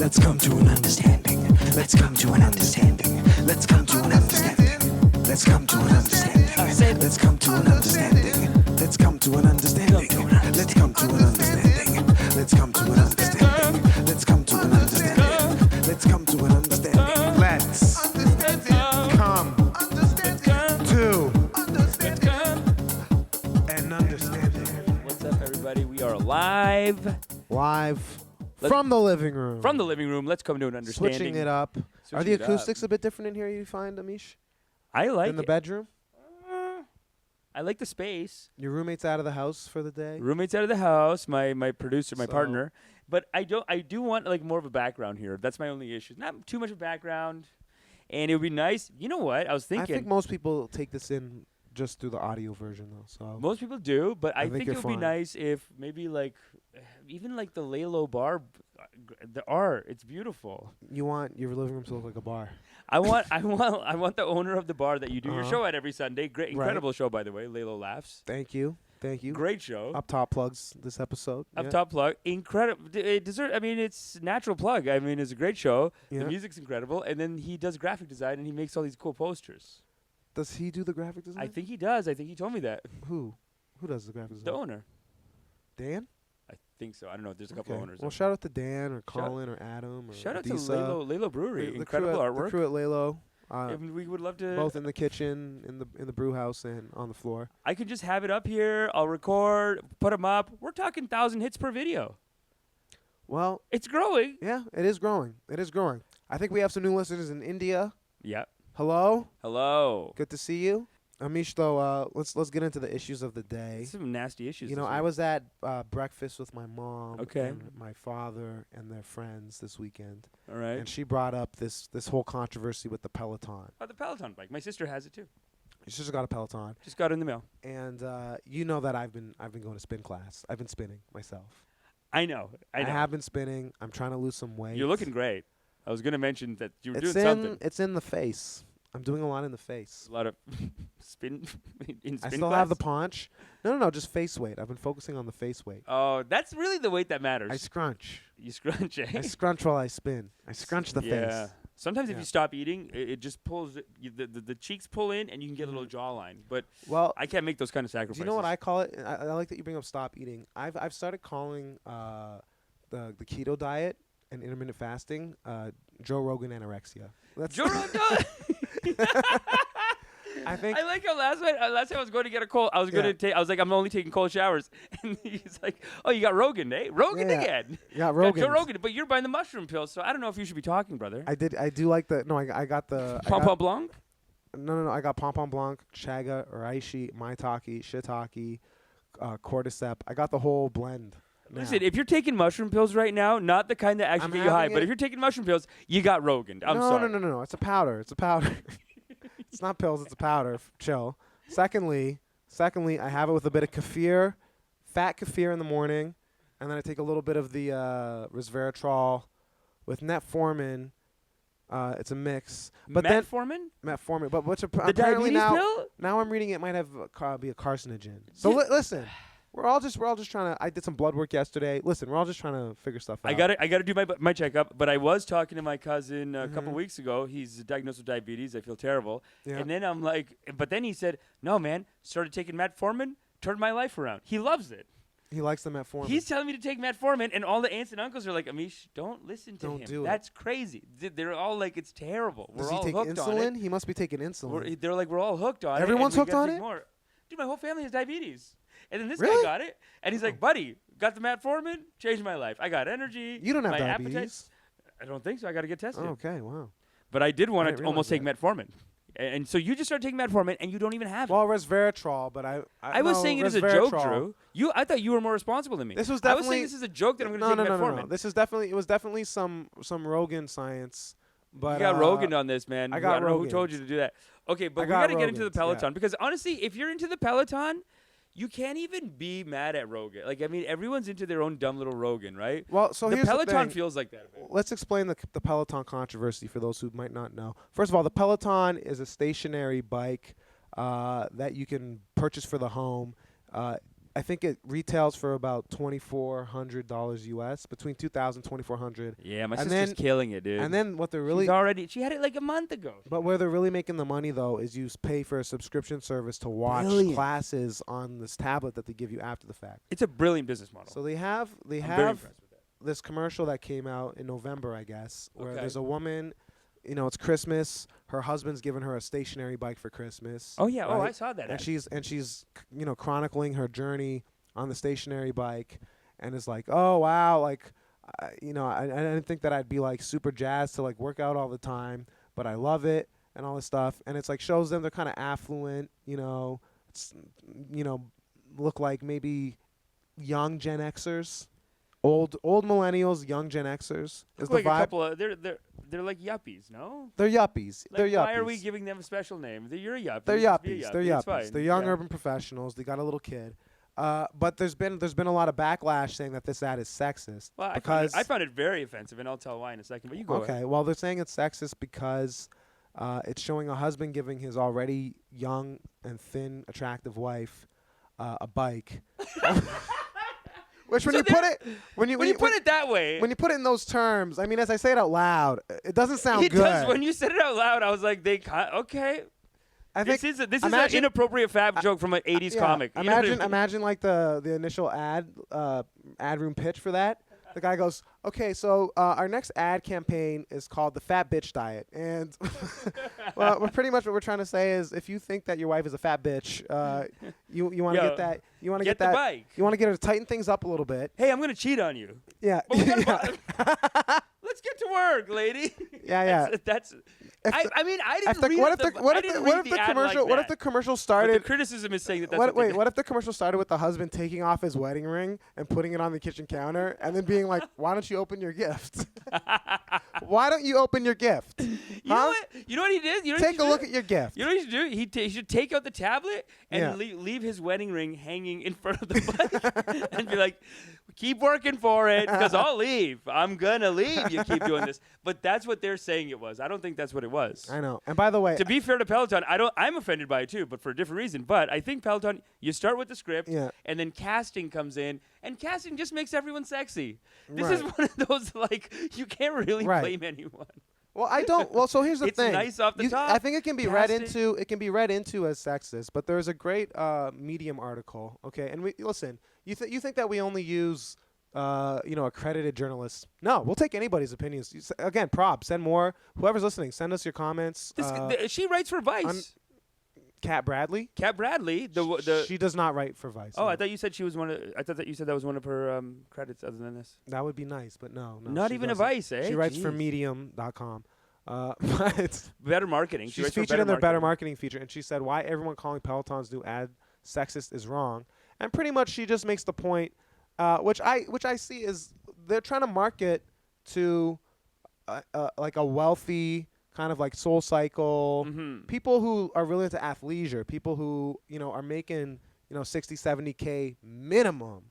Let's come to an understanding. Let's come to an understanding. Let's come to an understanding. Let's come to an understanding. Let's come to an understanding. Let's come to an understanding. Let's come to an understanding. Let's come to an understanding. Let's come to an understanding. Let's come to an understanding. Let's come to an understanding. What's up, everybody? We are live From the living room. from the living room. Let's come to an understanding. Switching it up. Are Switching the it up. acoustics a bit different in here, you find, Amish? I like In the it. bedroom? I like the space. Your roommate's out of the house for the day? Roommates out of the house. My producer, my So- partner. But I do want like more of a background here. That's my only issue. Not too much of a background. And it would be nice. You know what? I was I thinking. think most people take this in just through the audio version, though. So Most people do, but I think you're it would be fine. nice if maybe like even like the Lalo bar, the art. It's beautiful. you want your living room to look like a bar. I want the owner of the bar that you do your Uh-huh. show at every Sunday. Great, Right. incredible show, by the way. Lalo laughs. Thank you. Great show. Up top plugs this episode. Up Yeah. top plug. Incredible. I mean, it's natural plug. I mean, it's a great show. Yeah. The music's incredible. And then he does graphic design and he makes all these cool posters. Does he do the graphic design? I think he does. I think he told me that. Who does the graphic The design? owner. Dan? I think so. I don't know. There's a couple Okay. owners. Well, shout out to Dan or Colin or Adam or Shout out to Adisa. Lalo Brewery. The Incredible crew at, artwork. The crew at Lalo. And we would love to. Both in the kitchen, in the brew house, and on the floor. I could just have it up here. I'll record, put them up. We're talking 1,000 hits per video. Well, It's growing. yeah, it is growing. It is growing. I think we have some new listeners in India. Yeah. Hello, Hello. good to see you, Amish. Though, let's get into the issues of the day. Some nasty issues. You know, this I week. was at breakfast with my mom Okay. and my father and their friends this weekend, All right. and she brought up this whole controversy with the Peloton. Oh, the Peloton bike. My sister has it too. She just got a Peloton, Just got it in the mail. and you know that I've been going to spin class. I've been spinning myself. I know. I know. have been spinning. I'm trying to lose some weight. You're looking great. I was gonna mention that you were It's doing something. It's in the face. I'm doing a lot in the face. A lot of spin in spin I still have the class? paunch. No, just face weight. I've been focusing on the face weight. Oh, that's really the weight that matters. I scrunch. You scrunch, eh? I scrunch while I spin. I scrunch the yeah. face. Sometimes if Yeah. you stop eating, it just pulls the cheeks pull in and you can get a little jawline. But Well, I can't make those kind of do sacrifices. you know what I call it? I like that you bring up stop eating. I've started calling the keto diet and intermittent fasting Joe Rogan anorexia. That's Joe Rogan. I think I like how last time I was going to get a cold. I was going to take. I was like, I'm only taking cold showers, and he's like, "Oh, you got Rogan, eh? Rogan Yeah. again? you got Got Rogan. Joe Rogan, but you're buying the mushroom pills, so I don't know if you should be talking, brother. I do like the no. I got the I Pom got- Pom Blanc. No. I got Pom Pom Blanc, Chaga, Reishi, Maitake, Shiitake, Cordyceps. I got the whole blend. now. Listen, if you're taking mushroom pills right now, not the kind that actually I'm get you high, having but it- if you're taking mushroom pills, you got Rogan. I'm sorry. No. It's a powder. It's a powder. It's not pills. It's a powder. Chill. Secondly, I have it with a bit of kefir, fat kefir in the morning, and then I take a little bit of the resveratrol with metformin. It's a mix. But Metformin? metformin. But what's The apparently diabetes now? pill? Now I'm reading it might have be a carcinogen. So listen, we're all just trying to. I did some blood work yesterday. Listen, we're all just trying to figure stuff out. I got to do my checkup, but I was talking to my cousin a couple Mhm. weeks ago. He's diagnosed with diabetes. I feel terrible. Yeah. And then I'm like, but then he said, "No, man, started taking metformin, turned my life around." He loves it. He likes the metformin. He's telling me to take metformin, and all the aunts and uncles are like, "Amish, don't listen to Don't him. do it." That's crazy." They're all like, "It's terrible. Does We're he all take hooked on insulin? it." He must be taking insulin. They're like, "We're all hooked on Everyone's it." and we hooked gotta on take it? more. Dude, my whole family has diabetes. And then this Really? guy got it, and he's like, "Buddy, got the metformin, changed my life. I got energy. You don't have my diabetes. appetite." I don't think so. I got to get tested. Oh, okay, wow. But I did want I to didn't almost take realize metformin. And so you just started taking metformin, and you don't even have it. Well, resveratrol, but I I was no, saying it as a joke, resveratrol. Drew. I thought you were more responsible than me. This was I was definitely saying this is a joke that I'm going to take metformin. No. This is definitely some Rogan science. But You got Rogan on this, man. I got don't know who Rogan. told you to do that. Okay, but I we got got to get into the Rogan's, yeah. Peloton because honestly, if you're into the Peloton, you can't even be mad at Rogan. Like, I mean, everyone's into their own dumb little Rogan, right? Well, so the here's Peloton the thing. feels like that. Let's explain the Peloton controversy for those who might not know. First of all, the Peloton is a stationary bike that you can purchase for the home. I think it retails for about $2,400 US, between $2,000 $2,400. Yeah, my And sister's then- killing it, dude. And then what they're she had it like a month ago. but where they're really making the money though is you pay for a subscription service to watch Brilliant. classes on this tablet that they give you after the fact. It's a brilliant business model. So they have I'm very have impressed with that. this commercial that came out in November, I guess, where Okay. there's a woman, it's Christmas. Her husband's given her a stationary bike for Christmas. Oh yeah, right? I saw that. And ad. she's chronicling her journey on the stationary bike, and is like, oh wow, like, I didn't think that I'd be like super jazzed to like work out all the time, but I love it and all this stuff. And it's like shows them they're kind of affluent, look like maybe young Gen Xers. Old millennials, young Gen Xers is Look the like a vibe. couple of they're like yuppies, no? They're yuppies. Like, They're yuppies. why are we giving them a special name? You're a yuppie. They're Just be a yuppies. They're yuppie. It's yuppies. fine. They're young Yeah. urban professionals. They got a little kid. But there's been a lot of backlash saying that this ad is sexist. Well, because I found it very offensive, and I'll tell why in a second. But you go okay, ahead. well they're saying it's sexist because it's showing a husband giving his already young and thin, attractive wife a bike. Which when So you put it when you put it that way, when you put it in those terms, I mean, as I say it out loud, it doesn't sound it good. does. When you said it out loud, I was like, okay. I think This is an imagine- inappropriate fat joke from an 80s yeah, comic. You know what I mean? Imagine like the initial ad room pitch for that. The guy goes, okay, so our next ad campaign is called the Fat Bitch Diet, and well, pretty much what we're trying to say is, if you think that your wife is a fat bitch, you want to Yo, get that, you want to get get the that, bike. you want to get her to tighten things up a little bit. Hey, I'm gonna cheat on you. Yeah, But we gotta yeah, Let's get to work, lady. yeah. That's. If I the- mean, I If didn't the, read what if the, the what I if the didn't what read if the ad commercial like what if that. the commercial But the started? criticism is saying that that's What, what they wait, did. what if the commercial started with the husband taking off his wedding ring and putting it on the kitchen counter, and then being like, "Why don't you open your gift? Why don't you open your gift? You know Huh? what? You know what he did? You know what Take he a should look do? at your gift." You know what he should do? He should take out the tablet and Yeah. leave his wedding ring hanging in front of the bike and be like, keep working for it because I'll leave. I'm going to leave. You keep doing this. But that's what they're saying it was. I don't think that's what it was. I know. And by the way, To be fair to Peloton, I'm offended by it too, but for a different reason. But I think Peloton, you start with the script, Yeah. and then casting comes in, and casting just makes everyone sexy. This is Right. one of those, like, you can't really Right. blame anyone. well, I don't. Well, so here's the It's thing. nice off the top. I think it can be read Casting. into as sexist. But there's a great Medium article. Okay, and we listen. You think that we only use accredited journalists? No, we'll take anybody's opinions. Again, send more. Whoever's listening, send us your comments. She writes for Vice. Kat Bradley. Kat Bradley, She does not write for Vice. Oh, no. I thought you said she was one of. I thought that you said that was one of her credits. Other than this, That would be nice, but no. not she even doesn't. a Vice, eh? She writes for Jeez. Medium.com. But Better marketing. She she's writes for featured in their better marketing. marketing feature, and she said why everyone calling Peloton's new ad sexist is wrong. And pretty much she just makes the point, which I see is they're trying to market to like a wealthy kind of like Soul Cycle people who are really into athleisure, people who are making 60, 70K minimum,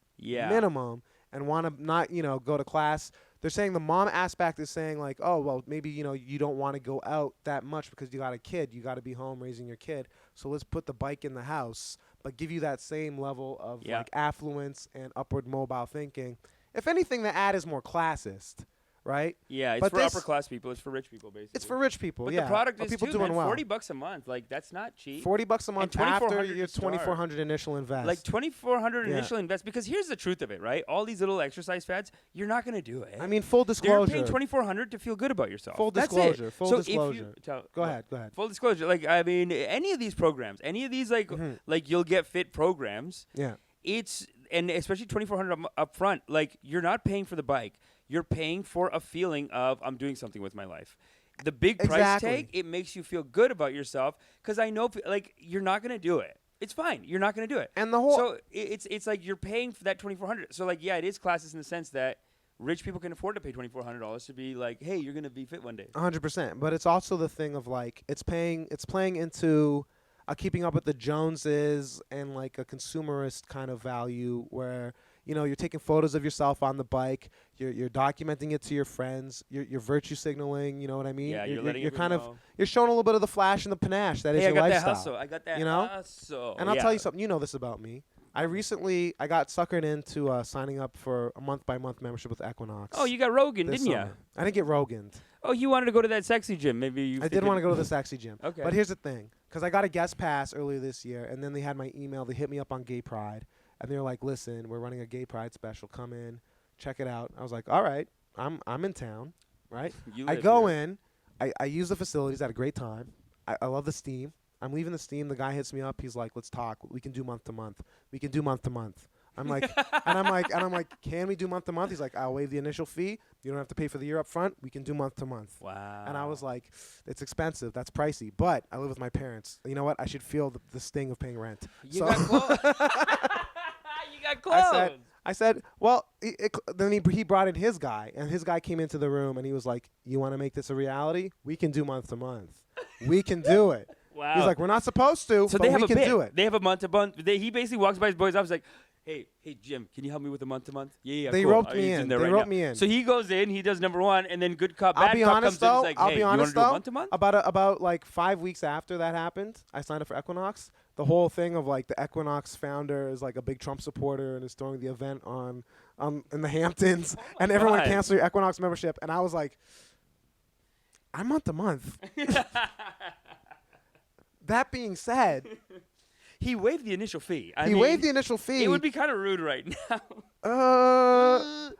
and want to not go to class. They're saying the mom aspect is saying like, oh well, maybe you don't want to go out that much because you got a kid, you got to be home raising your kid. So let's put the bike in the house, but give you that same level of like affluence and upward mobile thinking. If anything, the ad is more classist, right? Yeah, it's But for this- upper class people. It's for rich people, basically. It's for rich people. But yeah, the product Of is people too, doing man, well. $40 a month. Like that's not cheap. $40 a month And after $2,400 your to start. $2,400 initial invest. Like $2,400 Yeah. initial invest. Because here's the truth of it, right? All these little exercise fads, you're not going to do it. I mean, full You're disclosure. paying $2,400 to feel good about yourself. Full That's disclosure. it. Full So disclosure. If you, Go ahead. Full disclosure. Like I mean, any of these programs, any of these like you'll get fit programs. Yeah. And especially $2,400 up front. Like you're not paying for the bike. You're paying for a feeling of I'm doing something with my life. The big price Exactly. tag, it makes you feel good about yourself because I know like you're not going to do it. It's fine. You're not going to do it. And the whole So it's like you're paying for that $2,400. So like yeah, it is classist in the sense that rich people can afford to pay $2,400 to be like, hey, you're going to be fit one day. 100%. But it's also the thing of like it's playing into keeping up with the Joneses and like a consumerist kind of value where you're taking photos of yourself on the bike, you're documenting it to your friends, you're virtue signaling, you know what I mean? Yeah, you're letting you're everyone kind of know. you're showing a little bit of the flash and the panache that is Hey, I your got lifestyle. that hustle. I got that You know? hustle. And I'll Yeah. tell you something. You know this about me. I got suckered into signing up for a month-by-month membership with Equinox. Oh, you got Rogan, this didn't you? summer. I didn't get Rogan. Oh, you wanted to go to that sexy gym. Maybe you. I did want to go to the sexy gym. Okay. But here's the thing. Because I got a guest pass earlier this year, and then they had my email. They hit me up on Gay Pride. And they were like, listen, we're running a Gay Pride special. Come in. Check it out. I was like, all right. I'm in town. Right? You I live go here. in. I use the facilities. I had a great time. I love the steam. I'm leaving the steam. The guy hits me up. He's like, let's talk. We can do month to month. We can do month to month. I'm like, and I'm like, can we do month to month? He's like, I'll waive the initial fee. You don't have to pay for the year up front. We can do month to month. Wow. And I was like, it's expensive. That's pricey. But I live with my parents. You know what? I should feel the sting of paying rent. You So got clothes. You got clothes. I said, well, then he brought in his guy, and his guy came into the room, and he was like, you want to make this a reality? We can do month to month. We can do it. Wow. He's like, we're not supposed to, So but they have we a can bit. do it. They have a month to month. He basically walks by his boy's office like, hey, Jim, can you help me with a month to month? Yeah, They cool. roped me He's in. there They right roped now. me in. So he goes in, he does number one, and then good cop, I'll bad be cop honest comes in. though. He's like, I'll hey, be you want honest to do a though. month to month? About like 5 weeks after that happened, I signed up for Equinox. The whole thing of like the Equinox founder is like a big Trump supporter and is throwing the event on in the Hamptons, and everyone God. canceled your Equinox membership. And I was like, I'm month to month. That being said, He waived the initial fee. he waived the initial fee. It would be kind of rude right now.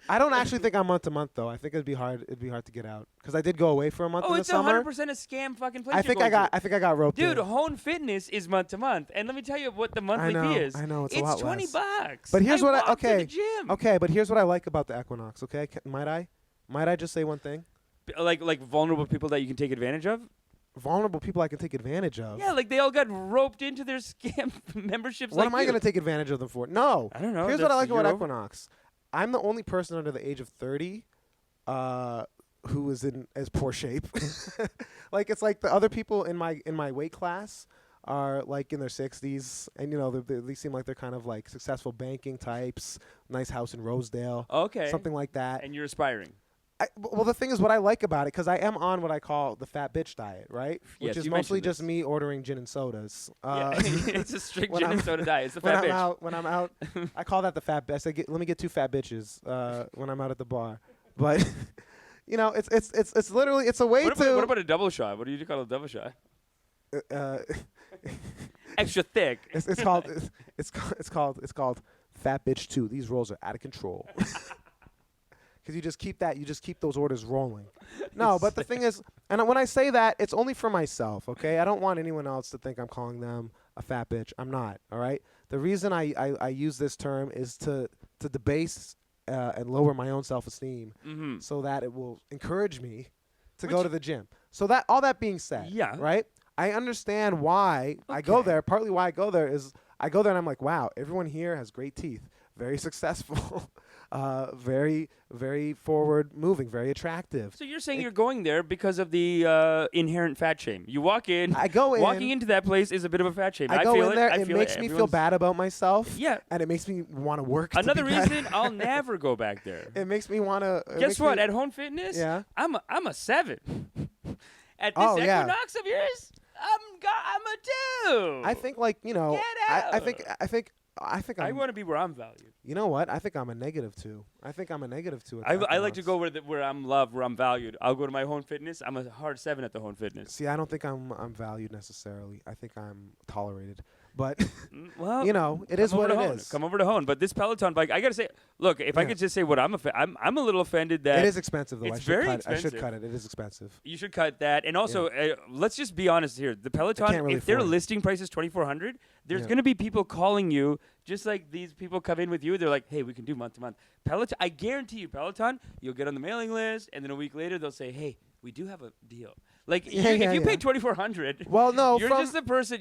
I don't actually think I'm month to month though. I think it'd be hard. It'd be hard to get out because I did go away for a month Oh, in the it's summer. 100% a scam fucking place. I you're think going to. I think I got roped Dude, in. Hone Fitness is month to month, and let me tell you what the monthly I know, fee is. I know, it's a lot less. $20. But here's what walk to okay. the gym. Okay, but here's what I like about the Equinox. Okay, might I just say one thing? Like vulnerable people that you can take advantage of. Vulnerable people I can take advantage of. Yeah, like they all got roped into their scam memberships. What like am I you. going to take advantage of them for? No. I don't know. Here's what I like about you're Equinox. I'm the only person under the age of 30 who is in as poor shape. Like it's like the other people in my weight class are like in their 60s, and you know they seem like they're kind of like successful banking types, nice house in Rosedale, Okay. something like that. And you're aspiring. Well, the thing is, what I like about it, because I am on what I call the fat bitch diet, right? Yes, Which is you mostly mentioned just this. me ordering gin and sodas. Yeah. It's a strict when gin and I'm- soda diet. It's the when fat I'm bitch. when I'm out, I call that the fat bitch. I say, let me get 2 fat bitches when I'm out at the bar. But you know, it's literally it's a way What about a double shot? What do you call a double shot? uh, Extra thick. it's called Fat Bitch 2. These rolls are out of control. Because you just keep those orders rolling. No, but the thing is, and when I say that, it's only for myself, okay? I don't want anyone else to think I'm calling them a fat bitch. I'm not, all right? The reason I use this term is to debase and lower my own self-esteem Mm-hmm. so that it will encourage me to go to the gym. So that all that being said, Yeah. right? I understand why I go Okay. there. Partly why I go there is I go there and I'm like, wow, everyone here has great teeth, very successful, very, very forward moving, very attractive. So you're saying you're going there because of the inherent fat shame. You walk in. I go in. Walking into that place is a bit of a fat shame. I go feel in there. I It feel makes me feel Everyone's- bad about myself. Yeah. And it makes me want to work. to Another be better. reason I'll never go back there. It makes me want to. Guess what? At Home Fitness, Yeah. I'm a 7. At this Oh, yeah. Equinox of yours, I'm a 2. I think like Get I think I I'm. want to be where I'm valued. You know what? I think I'm a -2. I think I'm a -2. At I like to Equinox. go where I'm loved, where I'm valued. I'll go to my Home Fitness. I'm a hard 7 at the Home Fitness. See, I don't think I'm valued necessarily. I think I'm tolerated. But Well, you know, it is come over what to it Hone. is. Come over to Hone. But this Peloton bike, I gotta say, look, if I Yeah. could just say what I'm a little offended that It is expensive though. It's I should very cut it. I expensive. should cut it. It is expensive. you should cut that. And also, let's just be honest here. The Peloton, can't really if their afford it. listing price is $2,400, there's Yeah. gonna be people calling you, just like these people come in with you. They're like, hey, we can do month to month. Peloton, I guarantee you, Peloton, you'll get on the mailing list, and then a week later they'll say, hey, we do have a deal. Like Yeah, if yeah, you yeah. pay $2,400. Well, no, You're from just the person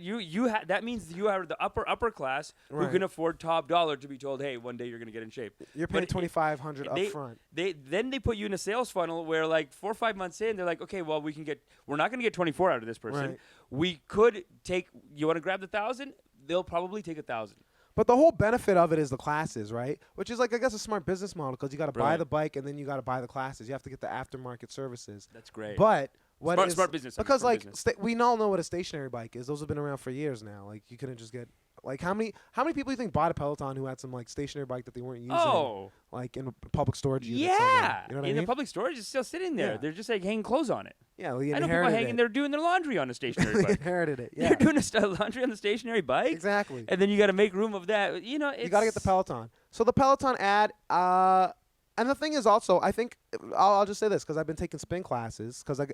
that means you are the upper class who Right. can afford top dollar to be told, hey, one day you're gonna get in shape. you're paying but $2,500 up they- front. Then they put you in a sales funnel where like 4 or 5 months in, they're like, okay, well we're not gonna get 24 out of this person. Right. We could take. You want to grab the 1,000? They'll probably take 1,000. But the whole benefit of it is the classes, right? Which is like I guess a smart business model because you got to buy Brilliant. the bike and then you got to buy the classes. You have to get the aftermarket services. That's great. But what Smart- is smart business, because smart like business. we all know what a stationary bike is. Those have been around for years now. Like you couldn't just get Like how many people do you think bought a Peloton who had some like stationary bike that they weren't using? Oh. Like in public storage units Yeah. somewhere. You know what I In mean? the public storage, it's still sitting there. Yeah. They're just like hanging clothes on it. Yeah, well, you I know people inherited hanging it. there doing their laundry on a stationary They bike. inherited it. Yeah. They're doing laundry on the stationary bike. Exactly. And then you got to make room of that. You know, You got to get the Peloton. So the Peloton ad, and the thing is also, I think I'll just say this because I've been taking spin classes because like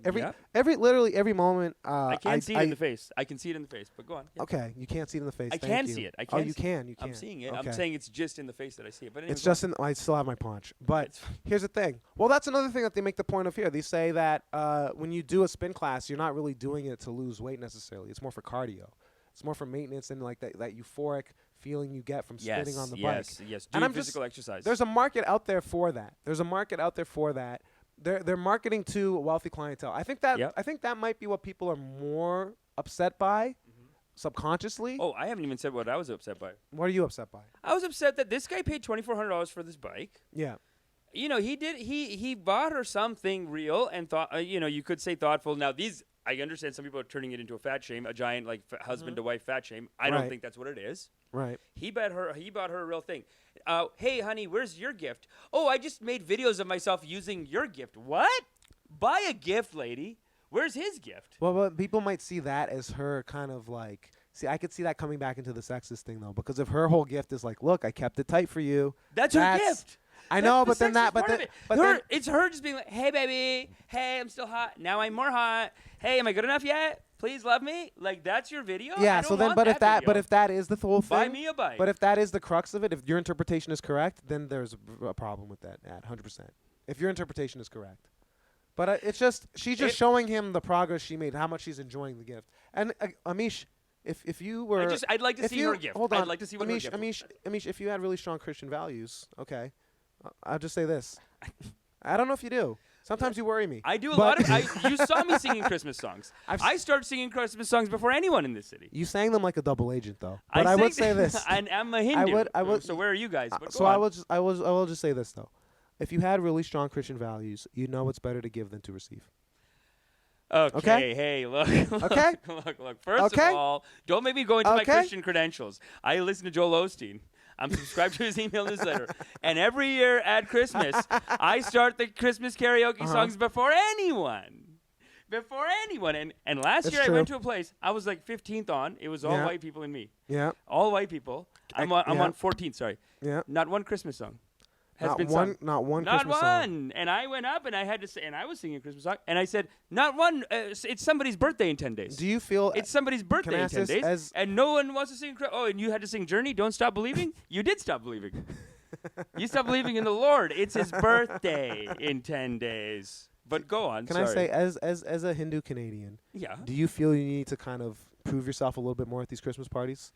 literally every moment. I can't see it in the face. I can see it in the face, but go on. Yeah. Okay, you can't see it in the face. I Thank can you. see it. I Oh, can. you can. You can. I'm seeing it. Okay. I'm saying it's just in the face that I see it. But anyway, It's just in. I still have my paunch. But here's the thing. Well, that's another thing that they make the point of here. They say that when you do a spin class, you're not really doing it to lose weight necessarily. It's more for cardio. It's more for maintenance and like that euphoric feeling you get from spinning on the bike. Yes. And Do I'm physical exercise. There's a market out there for that. They're marketing to a wealthy clientele. I think that might be what people are more upset by subconsciously. Oh, I haven't even said what I was upset by. What are you upset by? I was upset that this guy paid $2,400 for this bike. Yeah. You know, he bought her something real and thought, you could say thoughtful. Now, I understand some people are turning it into a fat shame, a giant like husband to wife fat shame. I don't think that's what it is. Right. He bought her a real thing. Hey, honey, where's your gift? Oh, I just made videos of myself using your gift. What? Buy a gift, lady. Where's his gift? Well, but people might see that as her kind of like. See, I could see that coming back into the sexist thing though, because if her whole gift is like, look, I kept it tight for you. That's her gift. I know, That's but then that, part but of then, it. but then, It's her just being like, hey, baby, hey, I'm still hot. Now I'm more hot. Hey, am I good enough yet? Please love me. Like that's your video. yeah. I So don't then, want but if that, video. but if that is the whole thing, buy me a bike. But if that is the crux of it, if your interpretation is correct, then there's a problem with that ad, 100%. If your interpretation is correct. But it's just she's just showing him the progress she made, how much she's enjoying the gift. And Amish, if you were, I'd like to see her gift. Hold on, I'd like to see what her gift was. Amish, if you had really strong Christian values, okay, I'll just say this. I don't know if you do. Sometimes you worry me. I do a lot of. You saw me singing Christmas songs. I started singing Christmas songs before anyone in this city. You sang them like a double agent, though. But I would say this. And I'm a Hindu. I would. So where are you guys? But So I will just say this though. If you had really strong Christian values, you know it's better to give than to receive. Okay. Hey, look. Okay. Look. First of all, don't make me go into my Christian credentials. I listen to Joel Osteen. I'm subscribed to his email newsletter. And every year at Christmas, I start the Christmas karaoke songs before anyone. And last year I went to a place. I was like 15th on. It was all white people and me. Yeah. All white people. I'm on 14th, sorry. Yeah. Not one Christmas song. Not one Christmas song. And I went up and I had to say, and I was singing a Christmas song, and I said, not one. It's somebody's birthday in 10 days. Do you feel it's somebody's birthday in 10 days? And no one wants to sing. And you had to sing Journey. Don't stop believing. You did stop believing. You stopped believing in the Lord. It's his birthday in 10 days. But go on. Can I say, as a Hindu Canadian, do you feel you need to kind of prove yourself a little bit more at these Christmas parties?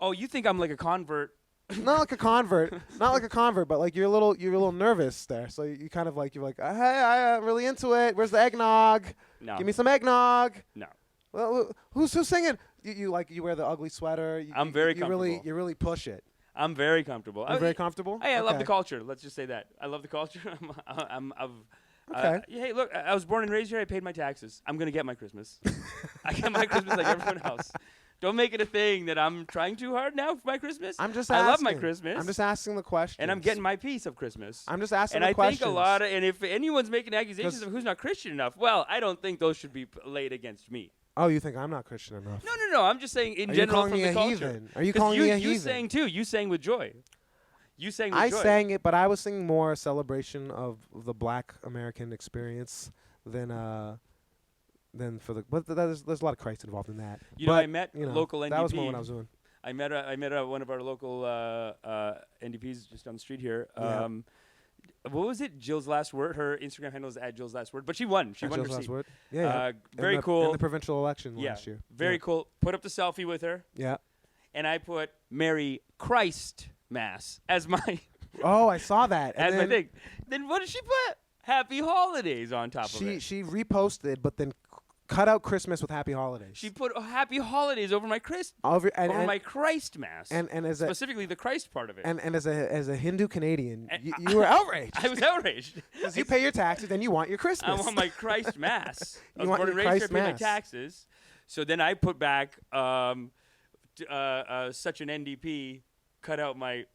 Oh, you think I'm like a convert? Not like a convert, but like you're a little nervous there. So you kind of like you're like, hey, I'm really into it. Where's the eggnog? No. Give me some eggnog. No. Well, who's singing? You wear the ugly sweater. I'm very comfortable. You really push it. I'm very comfortable. You're very comfortable. Hey, I love the culture. Let's just say that I love the culture. Okay. Hey, look, I was born and raised here. I paid my taxes. I'm gonna get my Christmas. I get my Christmas like everyone else. Don't make it a thing that I'm trying too hard now for my Christmas. I'm just I asking. love my Christmas. I'm just asking the question. And I'm getting my piece of Christmas. I'm just asking the questions. And I think and if anyone's making accusations of who's not Christian enough, well, I don't think those should be laid against me. Oh, you think I'm not Christian enough? No. I'm just saying in general from the culture. Heathen? Are you calling me a heathen? You sang too. You sang with joy. You sang with joy. I sang it, but I was singing more a celebration of the Black American experience than for the. But there's a lot of Christ involved in that. I met local NDP. That was more what I was doing. I met one of our local NDPs just down the street here. What was it? Jill's Last Word. Her Instagram handle is @JillsLastWord. But she won. She won her seat. Word. Yeah. Very cool. In the provincial election last year. Very cool. Put up the selfie with her. Yeah. And I put Merry Christ Mass as my. Oh, I saw that. As my thing. Then what did she put? Happy Holidays on top of it. She reposted, but then cut out Christmas with Happy Holidays. She put Happy Holidays over my my Christ Mass. And as specifically the Christ part of it. And as a Hindu Canadian, you were outraged. I was outraged because you pay your taxes, then you want your Christmas. I want my Christ Mass. You want your Christ Mass. I pay my taxes. So then I put back such an NDP cut out my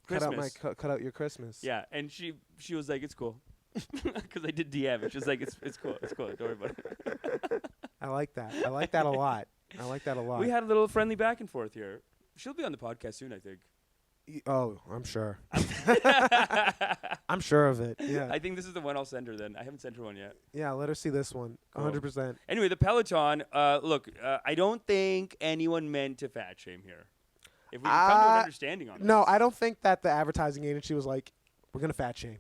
Christmas. Cut out your Christmas. Yeah, and she was like, it's cool. Because I did DM it. She was like, it's cool. It's cool. Don't worry about it. I like that. I like that a lot. I like that a lot. We had a little friendly back and forth here. She'll be on the podcast soon, I think. Oh, I'm sure. I'm sure of it. Yeah. I think this is the one I'll send her then. I haven't sent her one yet. Yeah, let her see this one. 100%. Anyway, the Peloton, look, I don't think anyone meant to fat shame here. If we can come to an understanding on this. No, I don't think that the advertising agency was like, we're gonna fat shame.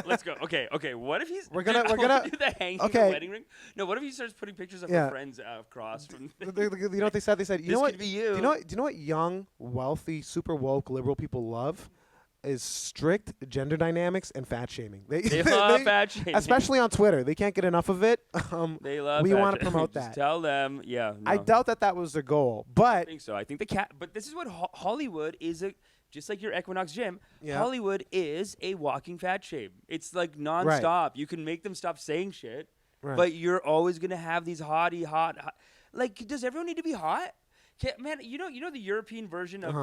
Let's go. Okay. What if he's? We're gonna do the hanging the wedding ring. No. What if he starts putting pictures of her friends across from? You know what they said? They said, you know what? Could be you. Do you know what young, wealthy, super woke liberal people love? Is strict gender dynamics and fat shaming. They love fat shaming, especially on Twitter. They can't get enough of it. They love. We want to promote Just that. Tell them, yeah. No. I doubt that was their goal, but I think so. I think but this is what Hollywood is. Just like your Equinox gym, yeah. Hollywood is a walking fat shame. It's like nonstop. Right. You can make them stop saying shit, but you're always gonna have these hot. Like, does everyone need to be hot? Man, you know the European version of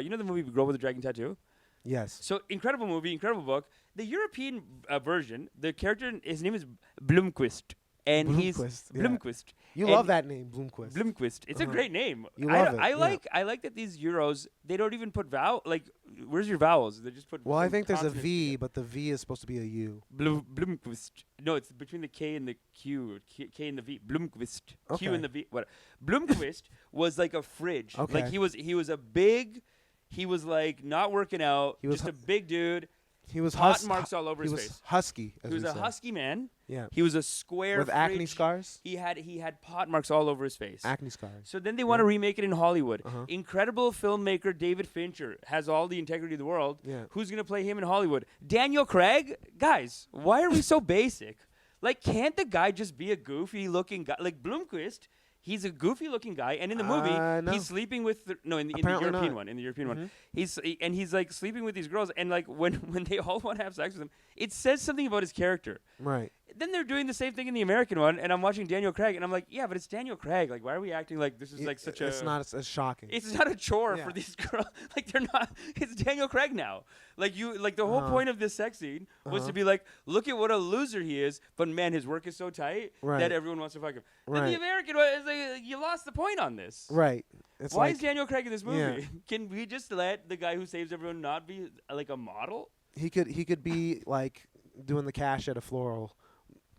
you know the movie Girl with the Dragon Tattoo? Yes. So incredible movie, incredible book. The European version, the character, his name is Blomqvist. And he's Blomqvist. You love that name, Blomqvist. Blomqvist. It's a great name. You love it. I like that these Euros, they don't even put like, where's your vowels? They just put. Well, I think there's a V, but the V is supposed to be a U. Blomqvist. No, it's between the K and the Q. K and the V. Blomqvist. Okay. Q and the V. What? Blomqvist was like a fridge. Okay. Like he was a big. He was like not working out. He was just a big dude. He was hot marks all over his face. He was husky. He was a husky man. Yeah. He was a square with acne scars. He had pot marks all over his face. Acne scars. So then they want to remake it in Hollywood. Incredible filmmaker David Fincher has all the integrity of the world. Yeah. Who's gonna play him in Hollywood? Daniel Craig? Guys, why are we so basic? Like, can't the guy just be a goofy-looking guy? Like Blomqvist. He's a goofy-looking guy, and in the movie, no. he's sleeping with in the European one. In the European one, he's like sleeping with these girls, and like when they all want to have sex with him, it says something about his character. Right. Then they're doing the same thing in the American one, and I'm watching Daniel Craig, and I'm like, yeah, but it's Daniel Craig. Like, why are we acting like this is like such a? It's not as shocking. It's not a chore for these girls. Like, they're not. It's Daniel Craig now. Like the whole point of this sex scene was to be like, look at what a loser he is, but man, his work is so tight that everyone wants to fuck him. Then the American one is like, you lost the point on this. Right. Why is Daniel Craig in this movie? Yeah. Can we just let the guy who saves everyone not be like a model? He could be like doing the cash at a floral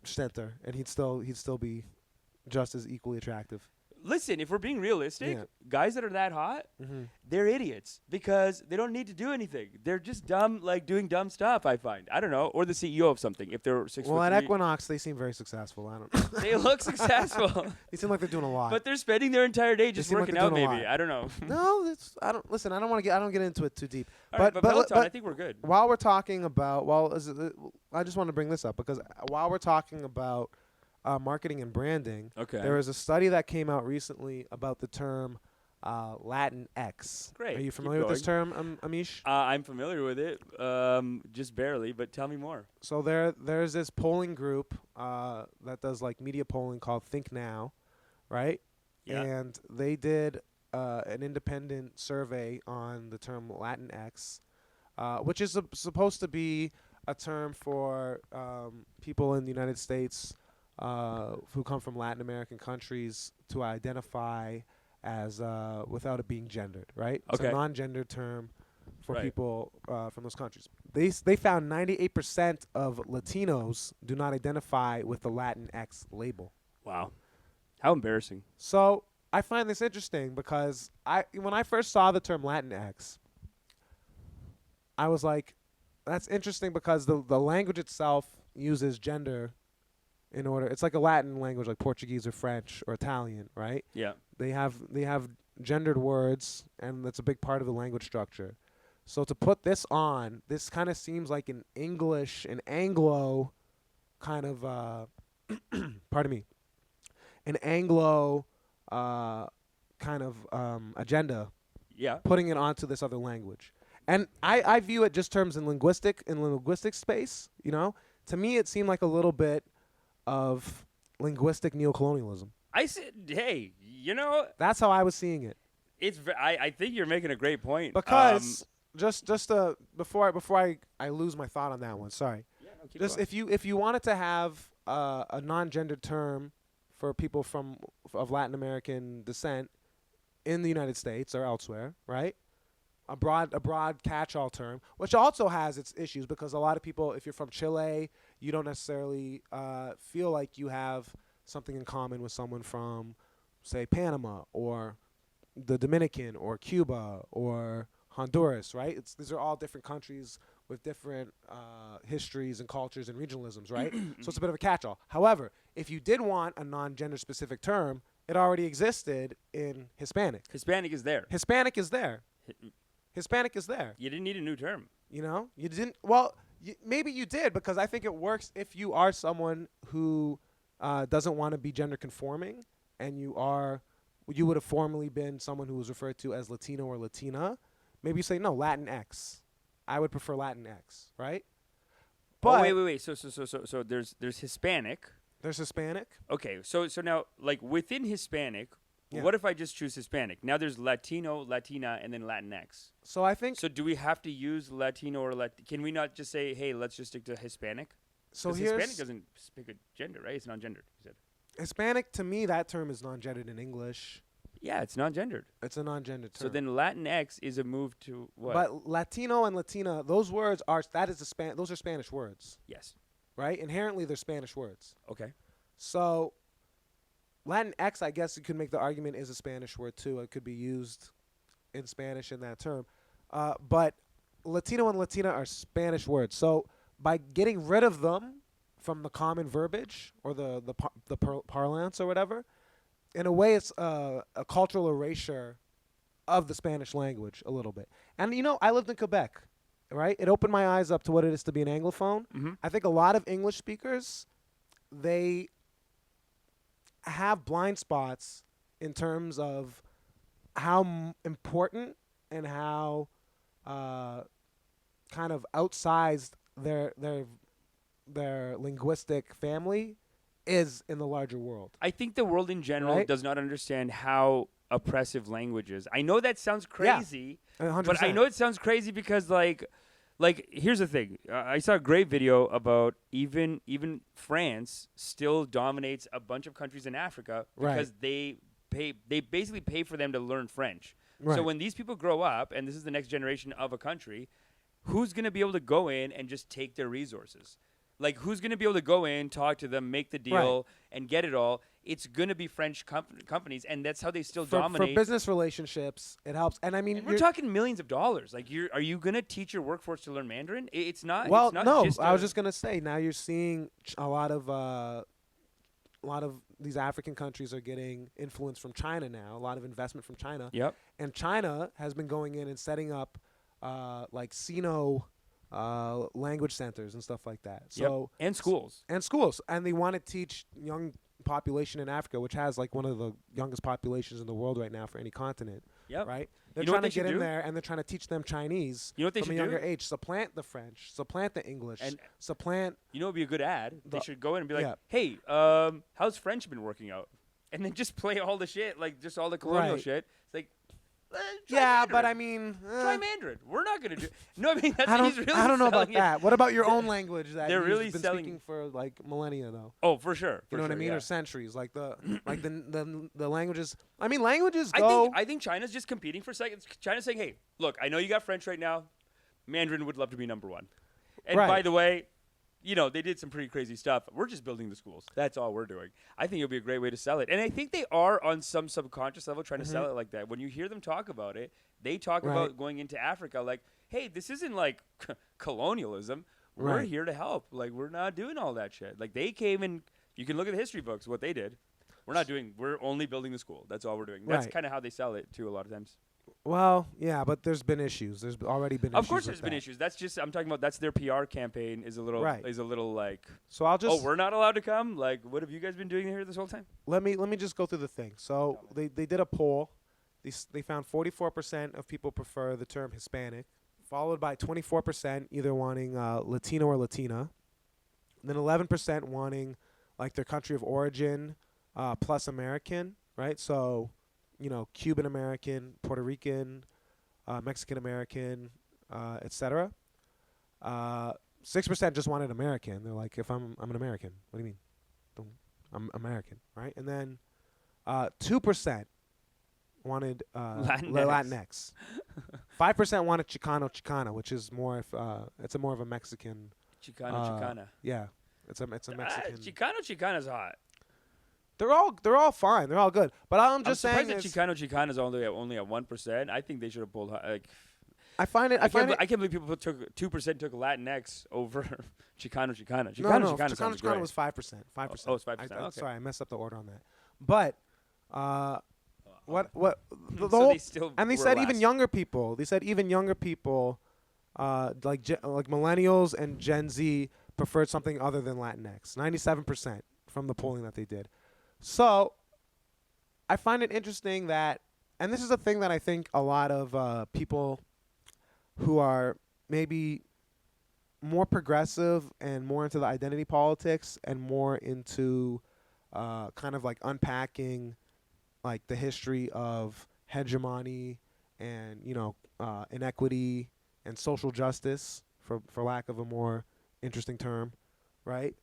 center, and he'd still be just as equally attractive. Listen, if we're being realistic, guys that are that hot, they're idiots because they don't need to do anything. They're just dumb, like doing dumb stuff, I find. I don't know. Or the CEO of something, if they're 6'3". Well, at Equinox, they seem very successful. I don't know. They look successful. They seem like they're doing a lot. But they're spending their entire day just working out, maybe. I don't know. No, I don't get into it too deep. But Peloton, I think we're good. While we're talking about, I just want to bring this up because while we're talking about marketing and branding, there was a study that came out recently about the term Latinx. Great. Are you familiar with this term, Amish? I'm familiar with it, just barely, but tell me more. So there's this polling group that does like media polling called Think Now, right? Yeah. And they did an independent survey on the term Latinx, which is supposed to be a term for people in the United States who come from Latin American countries to identify as without it being gendered, right? It's a non-gendered term for people from those countries. They found 98% of Latinos do not identify with the Latinx label. Wow. How embarrassing. So I find this interesting because when I first saw the term Latinx, I was like, that's interesting because the language itself uses gender in order. It's like a Latin language like Portuguese or French or Italian, right? Yeah. They have gendered words, and that's a big part of the language structure. So to put this on, this kind of seems like an Anglo kind of pardon me, an Anglo kind of agenda. Yeah. Putting it onto this other language. And I view it just terms in linguistic space, you know? To me it seemed like a little bit of linguistic neocolonialism. I said, hey, you know, that's how I was seeing it. I think you're making a great point. Because just before I lose my thought on that one. Sorry. Yeah, no, keep Just going. if you wanted to have a non-gendered term for people of Latin American descent in the United States or elsewhere, right? A broad catch-all term, which also has its issues because a lot of people, if you're from Chile, you don't necessarily feel like you have something in common with someone from, say, Panama or the Dominican or Cuba or Honduras, right? These are all different countries with different histories and cultures and regionalisms, right? So it's a bit of a catch-all. However, if you did want a non-gender specific term, it already existed in Hispanic. Hispanic is there. Hispanic is there. Hispanic is there. You didn't need a new term. You know, you didn't. Well, maybe you did because I think it works if you are someone who doesn't want to be gender conforming, and you would have formerly been someone who was referred to as Latino or Latina. Maybe you say no, Latinx. I would prefer Latinx, right? But wait. So there's Hispanic. There's Hispanic. Okay, so now like within Hispanic, Yeah. what if I just choose Hispanic? Now there's Latino, Latina, and then Latinx. So I think So do we have to use Latino or Can we not just say, hey, let's just stick to Hispanic? so. 'Cause Here's Hispanic doesn't pick a gender, right? It's non-gendered. You said. Hispanic. To me, that term is non-gendered in English. Yeah, it's non-gendered. It's a non-gendered term. So then Latinx is a move to what? But Latino and Latina, those words those are Spanish words, Yes. right? Inherently, they're Spanish words. Okay. So Latinx, I guess you could make the argument, is a Spanish word too. It could be used in Spanish in that term. But Latino and Latina are Spanish words. So by getting rid of them from the common verbiage or the parlance or whatever, in a way, it's a cultural erasure of the Spanish language a little bit. And, you know, I lived in Quebec, right? It opened my eyes up to what it is to be an Anglophone. Mm-hmm. I think a lot of English speakers, they have blind spots in terms of how important and how kind of outsized their linguistic family is in the larger world. I think the world in general Right? does not understand how oppressive language is. I know that sounds crazy, 100%. but I know it sounds crazy because like here's the thing. I saw a great video about even France still dominates a bunch of countries in Africa because they basically pay for them to learn French. Right. So when these people grow up and this is the next generation of a country, who's going to be able to go in and just take their resources? Like, who's going to be able to go in, talk to them, make the deal, and get it all? It's going to be French companies, and that's how they still dominate. For business relationships, it helps. And I mean, And we're talking millions of dollars. Like, are you going to teach your workforce to learn Mandarin? It's not. well, it's not no. Just I was just gonna say. Now you're seeing a lot of these African countries are getting influence from China now. A lot of investment from China. Yep. And China has been going in and setting up like Sino language centers and stuff like that. So And schools. and they want to teach young population in Africa, which has like one of the youngest populations in the world right now for any continent. Yep. Right? They're You know what trying to they get should in do? there and they're trying to teach them Chinese You know what they from a should younger do? age, supplant the French, supplant the English, And- supplant. You know, it'd be a good ad. They The- should go in and be like, yeah. "Hey, how's French been working out?" And then just play all the shit, like just all the colonial Right. shit. It's like, try Yeah, Mandarin. but I mean, Try Mandarin. We're not gonna do. No, I mean that's I what he's don't. really I don't know about selling it. that. What about your own language that They're you've really been selling- speaking for like millennia though? Oh, for sure. You know what I mean? Yeah. Or centuries, like the the languages. I mean, languages go. I think China's just competing for seconds. China's saying, "Hey, look, I know you got French right now. Mandarin would love to be number one." And Right. by the way, you know, they did some pretty crazy stuff. We're just building the schools. That's all we're doing. I think it'll be a great way to sell it. And I think they are on some subconscious level trying to sell it like that. When you hear them talk about it, they talk Right. about going into Africa like, "Hey, this isn't like colonialism. We're Right. here to help. Like, we're not doing all that shit." Like, they came and you can look at the history books, what they did. We're only building the school. That's all we're doing. That's Right. kind of how they sell it too a lot of times. Well, yeah, but there's been issues. There's already been. Of issues course, with there's been that. issues. That's just I'm talking about. That's their PR campaign is a little Right. like. So I'll just Oh, we're not allowed to come. Like, what have you guys been doing here this whole time? let me just go through the thing. So they did a poll. They found 44% of people prefer the term Hispanic, followed by 24% either wanting Latino or Latina, and then 11% wanting like their country of origin plus American, right? So, Cuban American, Puerto Rican, Mexican American, etc. 6% just wanted American. They're like, if I'm an American. What do you mean? I'm American, right? And then 2% wanted Latinx. 5% wanted Chicana, which is more it's more of a Mexican. Chicana. Yeah, it's a Mexican. Chicana's hot. They're all fine. They're all good. But I'm just saying, that Chicana's only at 1%. I think they should have pulled like. I can't believe people took 2% took Latinx over Chicano. No, Chicana was 5%. 5%. Oh, it's 5%. Okay. Sorry, I messed up the order on that. But the So whole, they still and they were said last. even younger people. They said even younger people, like millennials and Gen Z, preferred something other than Latinx. 97% from the polling that they did. So I find it interesting that, and this is a thing that I think a lot of people who are maybe more progressive and more into the identity politics and more into kind of like unpacking like the history of hegemony and inequity and social justice, for lack of a more interesting term, right?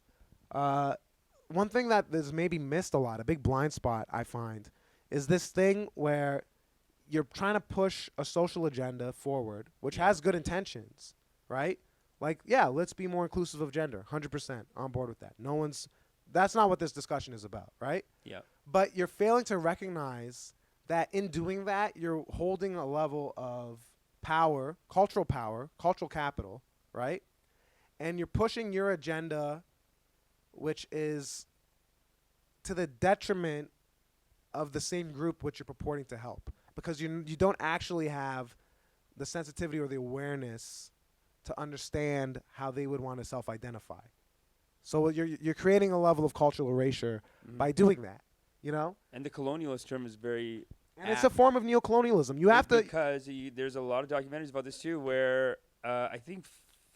One thing that is maybe missed a lot, a big blind spot I find, is this thing where you're trying to push a social agenda forward, which has good intentions, right? Like, yeah, let's be more inclusive of gender. 100% on board with that. That's not what this discussion is about, right? Yeah. But you're failing to recognize that in doing that, you're holding a level of power, cultural capital, right? And you're pushing your agenda, which is to the detriment of the same group which you're purporting to help, because you don't actually have the sensitivity or the awareness to understand how they would want to self-identify. So you're creating a level of cultural erasure by doing that, And the colonialist term is very. And it's a form of neocolonialism. You have to, because there's a lot of documentaries about this too, where I think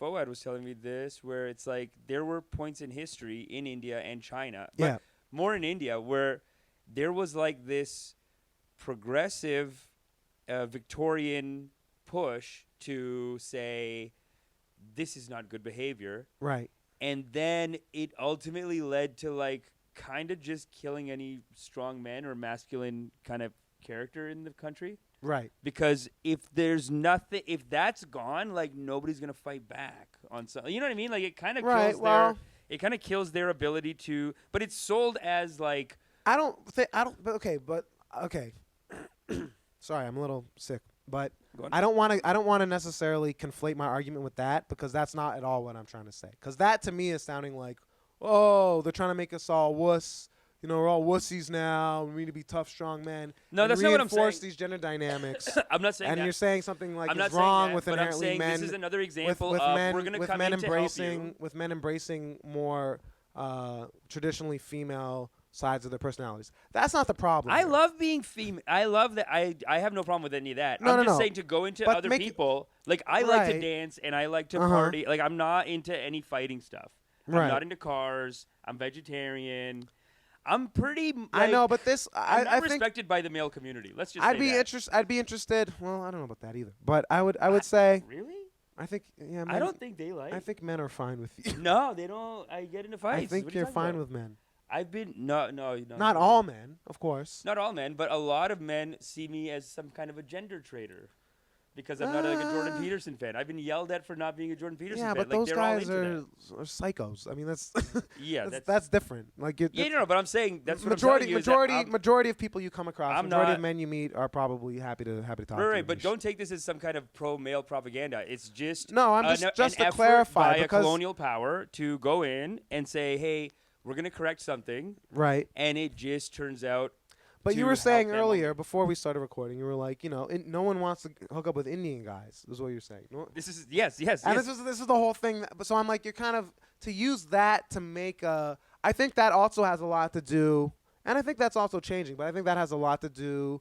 Fouad was telling me this, where it's like there were points in history in India and China, but more in India, where there was like this progressive Victorian push to say this is not good behavior, right? And then it ultimately led to like kind of just killing any strong men or masculine kind of character in the country. Right. Because if that's gone, like nobody's going to fight back on something. You know what I mean? Like it kind of kills their ability to, but it's sold as like. Okay. Sorry, I'm a little sick, but I don't want to necessarily conflate my argument with that, because that's not at all what I'm trying to say. Because that to me is sounding like, oh, they're trying to make us all wuss. We're all wussies now. We need to be tough, strong men. No, that's not what I'm saying. Reinforce these gender dynamics. I'm not saying and that. you're saying something like I'm is not wrong saying with that, inherently but I'm saying men. This is another example with of men, we're going to with come men in embracing to help you. with men embracing more traditionally female sides of their personalities. That's not the problem. I love being female. I love that. I have no problem with any of that. I'm just saying to go into But other make people. Like I like to dance and I like to party. Like I'm not into any fighting stuff. I'm not into cars. I'm vegetarian. I'm pretty. I know, but this I'm I not think respected by the male community. Let's just. I'd say be that. interested. I'd be interested. Well, I don't know about that either. But I would say. Really? I think men, I don't think they like. I think men are fine with you. No, they don't. I get into fights. I think you're fine with men. I've been no. Not all men, of course. Not all men, but a lot of men see me as some kind of a gender traitor. Because I'm not like a Jordan Peterson fan. I've been yelled at for not being a Jordan Peterson fan. Yeah, but like, those guys are psychos. I mean, that's yeah, that's different. Like no, but I'm saying that's majority what I'm telling you majority of people you come across, majority of not, men you meet are probably happy to talk to you. Right, but don't take this as some kind of pro-male propaganda. It's just I'm an to effort clarify by a because colonial power to go in and say, hey, we're going to correct something, right? And it just turns out. But you were saying earlier, before we started recording, you were like, no one wants to hook up with Indian guys. Is what you're saying. No? This is yes. And this is the whole thing. So I'm like, you're kind of to use that to make a. I think that also has a lot to do, and I think that's also changing. But I think that has a lot to do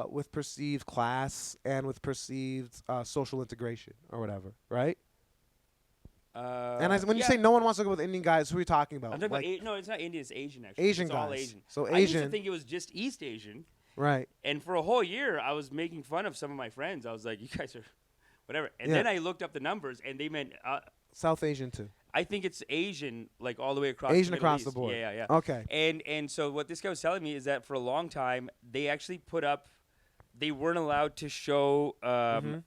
with perceived class and with perceived social integration or whatever, right? And when you say no one wants to go with Indian guys, who are you talking about? I'm talking about no, it's not Indian. It's Asian actually. Asian it's guys. all Asian. So I Asian. used to think it was just East Asian, Right. And for a whole year, I was making fun of some of my friends. I was like, you guys are whatever. And Yeah. then I looked up the numbers, and they meant South Asian too. I think it's Asian, like all the way across. Asian the across Middle the board. East. Yeah. Okay. And so what this guy was telling me is that for a long time, they actually put up, they weren't allowed to show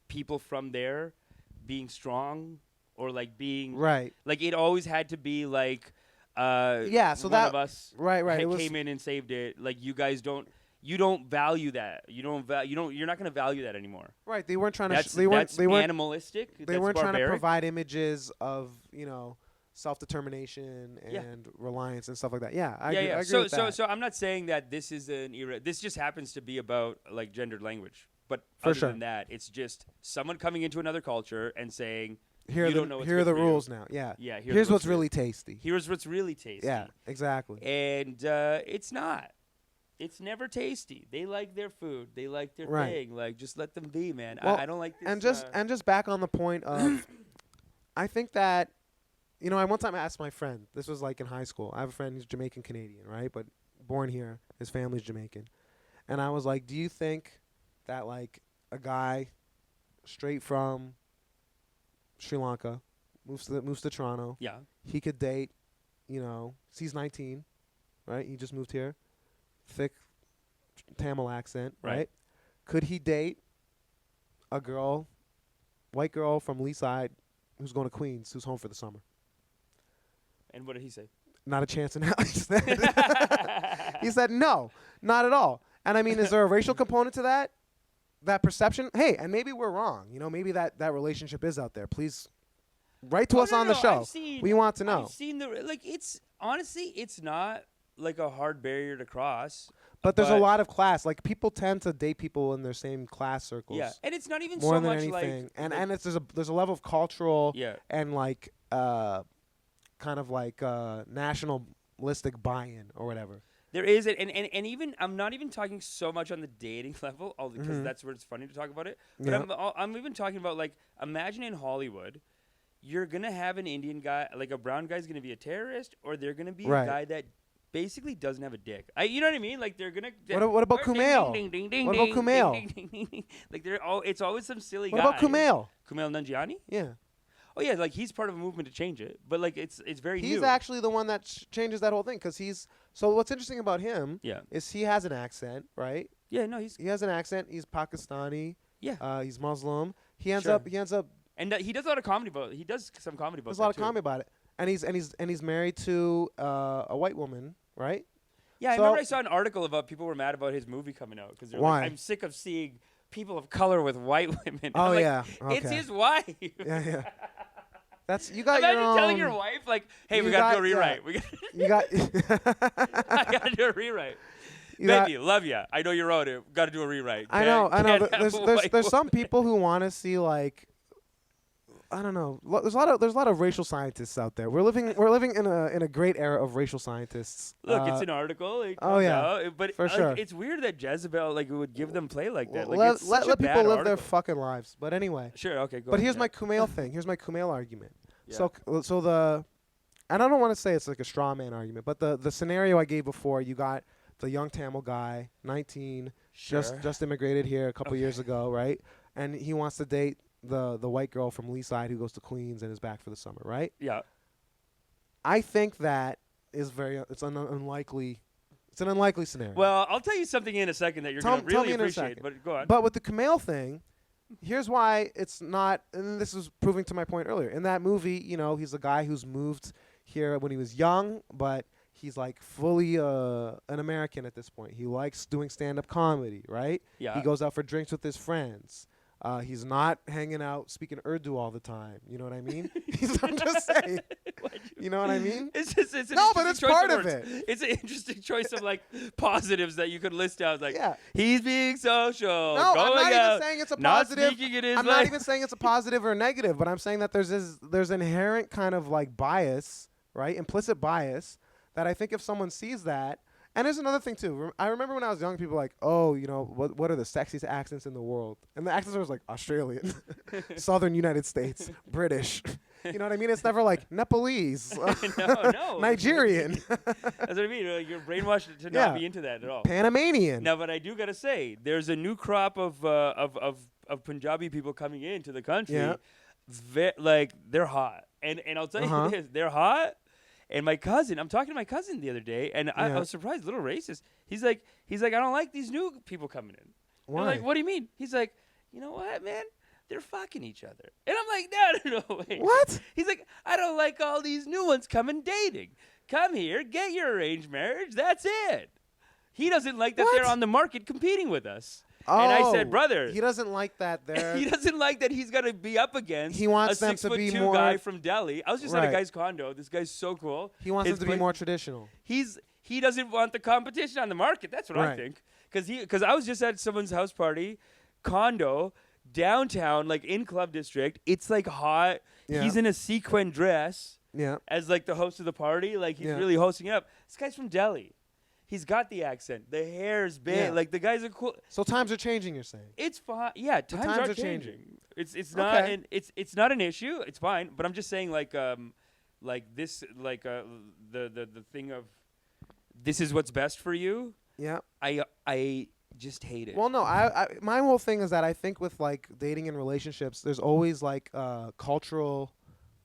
people from there being strong or like being Right. Like it always had to be like, yeah. So one that of us right. It was, came in and saved it. Like you guys don't. You don't value that. You're not going to value that anymore. right. They weren't trying to. That's They weren't animalistic. They that's weren't trying to barbaric. provide images of self-determination and reliance and stuff like that. Yeah, I agree So with that. so I'm not saying that this is an era. This just happens to be about like gendered language. But For other sure. than that, it's just someone coming into another culture and saying, Here you are don't know what's here are good the for you. rules now. Yeah. Yeah. Here's what's really tasty. Here's what's really tasty. Yeah, exactly. And it's not. It's never tasty. They like their food. They like their Right. thing. Like just let them be, man. Well, I don't like this. And just back on the point of, I think that, I one time asked my friend. This was like in high school. I have a friend who's Jamaican Canadian, right? But born here. His family's Jamaican. And I was like, do you think that like a guy straight from Sri Lanka moves to Toronto, yeah. he could date, he's 19, right? He just moved here. Thick Tamil accent, right? Could he date a white girl from Leaside who's going to Queens, who's home for the summer? And what did he say? Not a chance in hell. He said no, not at all. And I mean, is there a racial component to that? That perception? Hey, and maybe we're wrong. Maybe that relationship is out there. Please write to us on the show. We want to know. I've seen it's honestly, it's not like a hard barrier to cross. But there's a lot of class. Like people tend to date people in their same class circles. Yeah, and it's not even more so than much anything. like And it's there's a level of cultural yeah. and like kind of like nationalistic buy-in or whatever. There is it, and even I'm not even talking so much on the dating level, because that's where it's funny to talk about it. But Yeah. I'm even talking about like, imagine in Hollywood, you're gonna have an Indian guy, like a brown guy's gonna be a terrorist, or they're gonna be Right. a guy that basically doesn't have a dick. You know what I mean? Like they're gonna. What about Kumail? Ding, ding, ding, What about ding, Kumail? ding, ding, ding, ding. Like it's always some silly What guy. about Kumail? Kumail Nanjiani? Yeah. Oh yeah, like he's part of a movement to change it, but like it's very He's new. actually the one that changes that whole thing because so what's interesting about him Yeah. is he has an accent, right? Yeah, no, He has an accent. He's Pakistani. Yeah. He's Muslim. He ends Sure. up and he does a lot of comedy about. He does some comedy about. there's a lot of that, too. comedy about it. And he's married to a white woman, right? Yeah, I So- remember I saw an article about people were mad about his movie coming out because they're Why? like, I'm sick of seeing people of color with white women. And Oh, I'm like, yeah. It's Okay. his wife. Yeah. That's you got Imagine your own. telling your wife like, "Hey, you we gotta do a got- yeah. rewrite. We You got. I gotta do a rewrite." you got- Baby, love ya. I know you wrote it. Gotta do a rewrite. I know. Can't have There's a there's white there's some woman. people who want to see like. I don't know. There's a lot of racial scientists out there. We're living in a great era of racial scientists. Look, it's an article. It oh, comes yeah. out, but For sure. it's weird that Jezebel would give them play like that. Like, let it's such a let bad people live their article. fucking lives. But anyway. Sure. Okay. Go But ahead, here's yeah. my Kumail thing. Here's my Kumail argument. Yeah. And I don't want to say it's like a straw man argument, but the scenario I gave before, you got the young Tamil guy, 19, Sure. just immigrated here a couple years ago, right? And he wants to date the white girl from Leaside who goes to Queens and is back for the summer, right? Yeah. I think that is it's an unlikely. It's an unlikely scenario. Well, I'll tell you something in a second that you're Tell going to me really in a appreciate. second. But go on. But with the Kumail thing, here's why it's not, and this is proving to my point earlier. In that movie, he's a guy who's moved here when he was young, but he's like fully an American at this point. He likes doing stand-up comedy, right? Yeah. He goes out for drinks with his friends. He's not hanging out speaking Urdu all the time. You know what I mean? I'm just saying. You know what I mean? It's just an No, but interesting it's choice part of words. it. It's an interesting choice of like positives that you could list out. Like, Yeah. he's being social. No, I'm going not out, even saying it's a not positive. speaking in his I'm not even saying it's a positive or negative, but I'm saying that there's inherent kind of like bias, right? Implicit bias that I think if someone sees that And there's another thing too. I remember when I was young, people were like, oh, you know, what are the sexiest accents in the world? And the accents was like Australian, Southern United States, British. You know what I mean? It's never like Nepalese, no. Nigerian, That's what I mean. Like, you're brainwashed to not be into that at all. Panamanian. Now, but I do gotta say, there's a new crop of Punjabi people coming into the country. Yeah. Like they're hot, and I'll tell you this, they're hot. And my cousin, I'm talking to my cousin the other day, and I was surprised, a little racist. He's like, I don't like these new people coming in. Why? I'm like, what do you mean? He's like, you know what, man? They're fucking each other. And I'm like, no, wait. What? He's like, I don't like all these new ones coming dating. Come here, get your arranged marriage. That's it. He doesn't like that they're on the market competing with us. Oh, and I said, brother. He doesn't like that there. He doesn't like that he's got to be up against He wants a them to be 6'2" more guy from Delhi. I was just at a Right. guy's condo. This guy's so cool. He wants them to be more traditional. He doesn't want the competition on the market. That's what I Right. think. Because I was just at someone's house party, condo, downtown, like in Club District. It's like hot. Yeah. He's in a sequin dress Yeah. as like the host of the party. Like he's Yeah. really hosting it up. This guy's from Delhi. He's got the accent. The hair's big. Yeah. Like the guy's a cool. So times are changing, you're saying? It's fine. Yeah, times times are are changing. changing. It's not Okay. it's not an issue. It's fine. But I'm just saying like this the thing of this is what's best for you. Yeah. I just hate it. Well, no, my whole thing is that I think with like dating and relationships, there's always like cultural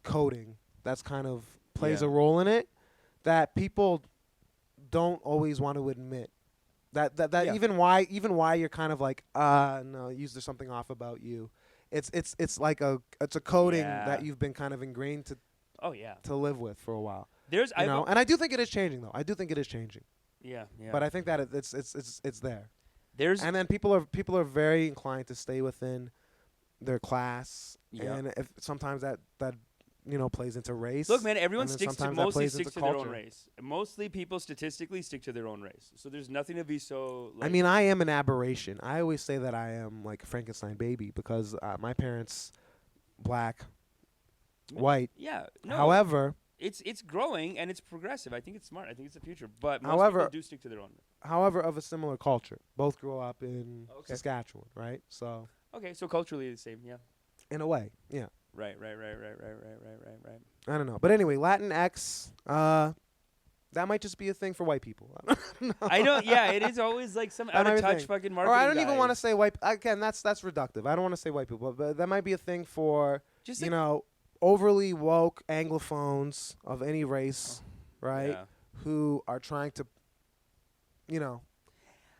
coding that's kind of plays Yeah. a role in it that people don't always want to admit. That Yeah. even why you're kind of like no, there's something off about you. It's like it's a coding Yeah. that you've been kind of ingrained Oh yeah. to live with for a while. There's You know, and I do think it is changing though. I do think it is changing. yeah. But I think that it's there. There's And then people are very inclined to stay within their class, Yeah. and if sometimes that plays into race. Look, man, everyone and then sticks to sometimes that mostly plays sticks into to their own culture. race. Mostly people statistically stick to their own race. So there's nothing to be so like I mean, I am an aberration. I always say that I am like a Frankenstein baby because my parents, black, white. yeah. No. However, it's growing and it's progressive. I think it's smart. I think it's the future. But most However- people do stick to their own. of a similar culture. Both grew up in Okay. Saskatchewan, right? So Okay, so culturally the same. Yeah. in a way, yeah. Right. I don't know, but anyway, Latinx. That might just be a thing for white people. I don't. Yeah, it is always like some out might of be a touch thing. fucking Or marketing. I don't even guy. want to say white. Again, that's reductive. I don't want to say white people, but that might be a thing for Just you like- know overly woke Anglophones of any race, right? Yeah. Who are trying to, you know,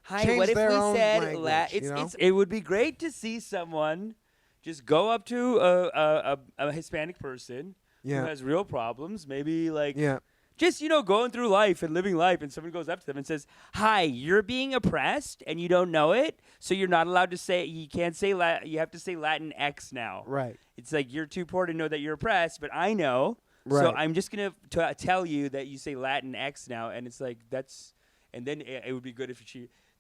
Hi, change what if their we own said language, you know? it would be great to see someone just go up to a Hispanic person who yeah, has real problems, maybe like yeah, just going through life and living life, and someone goes up to them and says, "Hi, you're being oppressed and you don't know it, so you're not allowed to say you can't say you have to say Latin X now." right, It's like you're too poor to know that you're oppressed, but I know. So Right. I'm just going to tell you that you say Latin X now, and it's like and then it would be good if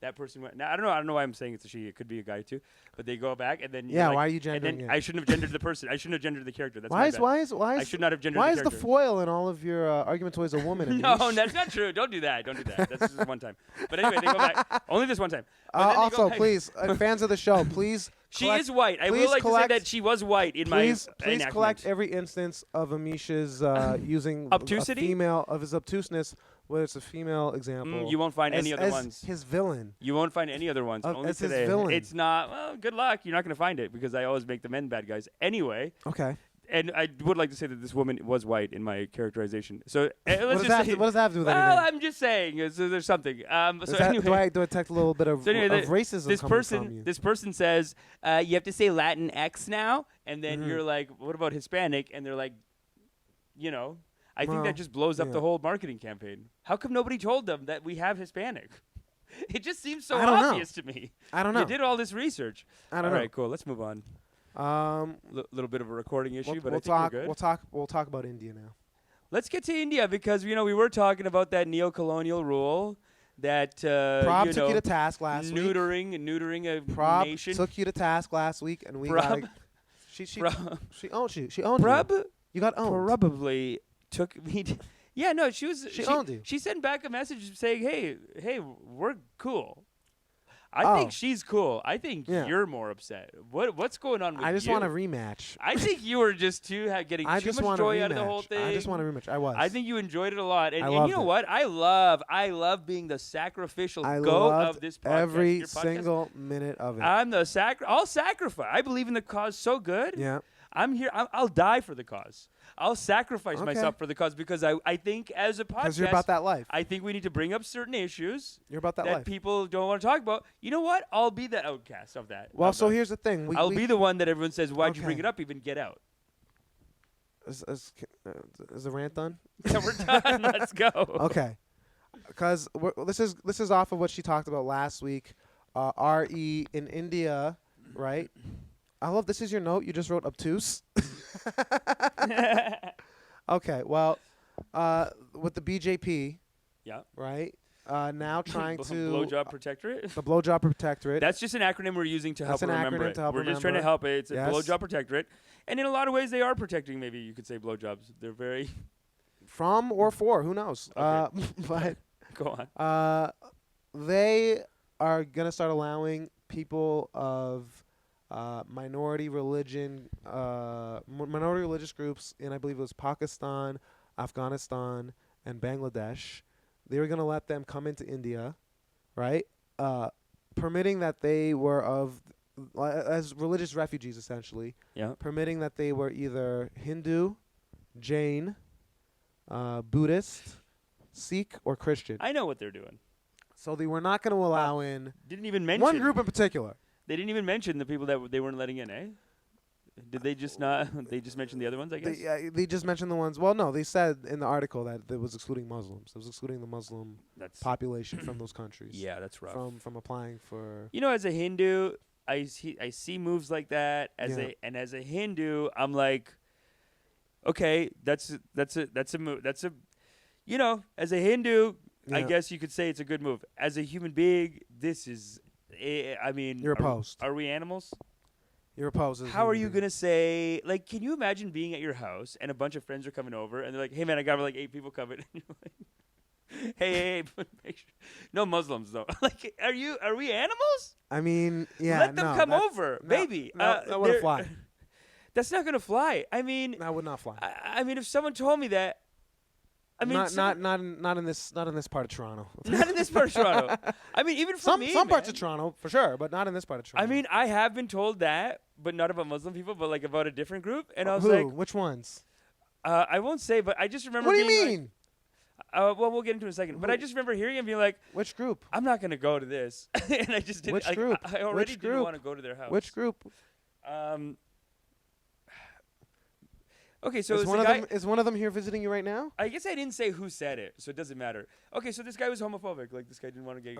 that person went. Now I don't know why I'm saying it's a she. It could be a guy too, but they go back and then Yeah, like, why are you and gendering then it? I shouldn't have gendered the person. I shouldn't have gendered the character. That's why my is bad. why is I should not have gendered why the is the character. foil in all of your arguments always a woman? No, Anish? that's not true. Don't do that. Don't do that. That's just one time. But anyway, they go back. Only this one time. But then they go Also, back. please, fans of the show, please. She collect- is white. I please will like to say collect- that she was white in Please my enactment. collect every instance of Amish's using Obtusity? a female of his obtuseness, whether it's a female example. You won't find any other as ones. His villain. You won't find any other ones. Only as his today. villain. It's not. Well, good luck. You're not going to find it because I always make the men bad guys. Anyway, Okay. and I would like to say that this woman was white in my characterization. So let's What does, just that say. what does that have to do with Well, anything? I'm just saying. There's something. Is So that- anyway, do I detect a little bit of, So anyway, of racism this coming from you? person says you have to say Latin X now, and then Mhm. you're like, what about Hispanic? And they're like, I think Well, that just blows up yeah. the whole marketing campaign. How come nobody told them that we have Hispanic? It just seems so I don't know. obvious to me. I don't know. You did all this research. I don't All know. right, cool. Let's move on. Little bit of a recording issue, but I think we're good. We'll talk about India now. Let's get to India because we were talking about that neo-colonial rule that Prob took you to task last week. neutering a Prob nation. took you to task last week, and we Prob- got she Prob- owned you. She owned Prob- you. You got owned. probably took me. Yeah, no, she owned you. She sent back a message saying, hey, we're cool. I think she's cool. I think you're more upset. What's going on with you? I just want a rematch. I think you were just getting too much joy out of the whole thing. I just want a rematch. I was. I think you enjoyed it a lot. And you know what? I love being the sacrificial goat of this podcast. Every single minute of it. I'll sacrifice. I believe in the cause so good. Yeah. I'm here. I'll die for the cause. I'll sacrifice myself for the cause because I think as a podcast, because you're about that life. I think we need to bring up certain issues. You're about that life. That people don't want to talk about. You know what? I'll be the outcast of that. Well, so here's the thing. I'll be the one that everyone says, "Why'd you bring it up? Even get out." Is the rant done? Yeah, we're done. Let's go. Okay. Because this is off of what she talked about last week. RE in India, right? I love this is your note. You just wrote obtuse. Okay, well, with the BJP, right? Now trying to blowjob protectorate. The blowjob protectorate. That's just an acronym we're using to help remember it. We're just trying to help it. It's a blowjob protectorate, and in a lot of ways, they are protecting. Maybe you could say blowjobs. They're very from or for who knows. Okay. But go on. They are gonna start allowing people of minority religious groups in, I believe it was Pakistan, Afghanistan, and Bangladesh. They were going to let them come into India, right? Permitting that they were as religious refugees, essentially. Yeah. Permitting that they were either Hindu, Jain, Buddhist, Sikh, or Christian. I know what they're doing. So they were not going to allow in didn't even mention one group in particular. They didn't even mention the people that they weren't letting in, eh? Did they just not? They just mentioned the other ones, I guess? They just mentioned the ones. Well, no, they said in the article that it was excluding Muslims. It was excluding the Muslim population from those countries. Yeah, that's rough. From applying for... You know, as a Hindu, I see moves like that. As a Hindu, I'm like, okay, that's a move. You know, as a Hindu, I guess you could say it's a good move. As a human being, this is... I mean, you're opposed. Are we animals? You're opposed. How are you gonna say? Like, can you imagine being at your house and a bunch of friends are coming over and they're like, "Hey, man, I got like 8 people coming." And you're like, "Hey, make sure. No Muslims though." Like, are we animals? I mean, yeah. Let them come over, baby. That wouldn't fly. That's not gonna fly. I mean, that would not fly. I mean, if someone told me that. I mean, not in this part of Toronto. Not in this part of Toronto. I mean, even for me, some parts of Toronto for sure, but not in this part of Toronto. I mean, I have been told that, but not about Muslim people, but like about a different group. And I was who? like, which ones? I won't say, but I just remember. What do you mean? Well, we'll get into it in a second. But I just remember hearing and being like, which group? I'm not gonna go to this, and I just didn't. Which group? I already didn't want to go to their house. Which group? Okay, so is one of them here visiting you right now? I guess I didn't say who said it, so it doesn't matter. Okay, so this guy was homophobic. Like, this guy didn't want to get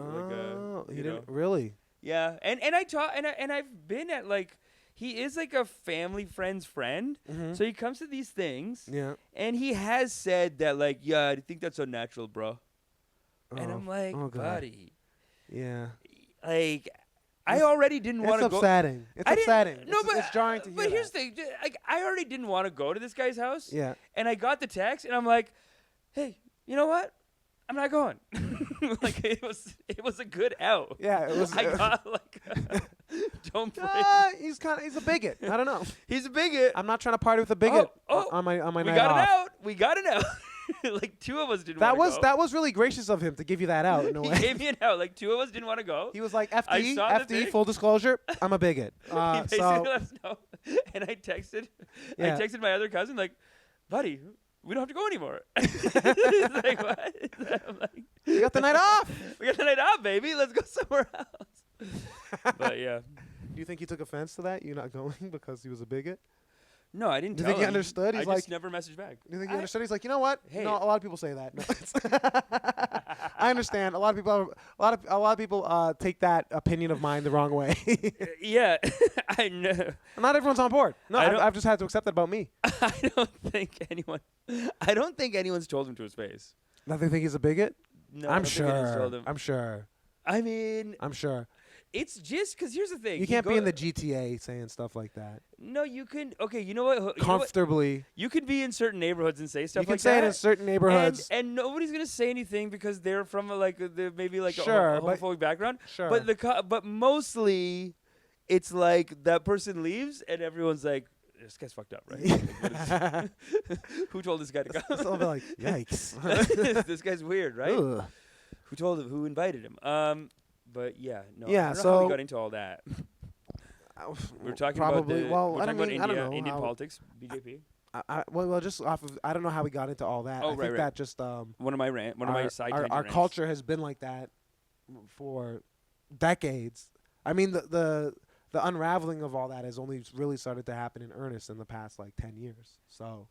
he didn't really. Yeah, and I taught and I've been at like he is like a family friend's friend, so he comes to these things. Yeah, and he has said that like, yeah, I think that's unnatural, bro. And I'm like, buddy. Yeah. Like. I already didn't want to go. It's upsetting. It's upsetting. No, it's jarring to hear. But here's the thing: like, I already didn't want to go to this guy's house. Yeah. And I got the text, and I'm like, "Hey, you know what? I'm not going." Like it was a good out. Yeah, it was. I got like, don't bring. He's a bigot. I don't know. He's a bigot. I'm not trying to party with a bigot on my night off. We got it out. Like 2 of us didn't want to go. That was really gracious of him to give you that out in a way. He gave me an out. Like 2 of us didn't want to go. He was like, FD, full disclosure, I'm a bigot. He basically let us know. And I texted my other cousin, like, buddy, we don't have to go anymore. He's like, what? I'm like, we got the night off. We got the night off, baby. Let's go somewhere else. But yeah. Do you think he took offense to that, you not going because he was a bigot? No, I didn't. Do you think he understood? He's I just never messaged back. Do you think he understood? He's like, you know what? Hey, no, a lot of people say that. No, I understand. A lot of people take that opinion of mine the wrong way. Yeah, I know. Not everyone's on board. No, I've just had to accept that about me. I don't think anyone's told him to his face. That they think he's a bigot? No, I'm sure. I'm sure. I mean, I'm sure. It's just because here's the thing. You can't be in the GTA saying stuff like that. No, you can. Okay, you know what? Comfortably. You can be in certain neighborhoods and say stuff You can like say that. it in certain neighborhoods. And nobody's gonna say anything because they're from maybe like Sure, a homophobic background. Sure. But mostly, it's like that person leaves and everyone's like, this guy's fucked up, right? Like, who told this guy to come? They'll be like, yikes. This guy's weird, right? Ugh. Who told him? Who invited him? But yeah, no. Yeah, I don't know so how we got into all that. We were talking probably, about well, I India, don't know Indian how- politics, BJP. Well, just off of, I don't know how we got into all that. Oh, I think right. that just One of my side our tangent rants. culture has been like that for decades. I mean, the unraveling of all that has only really started to happen in earnest in the past like 10 years. So,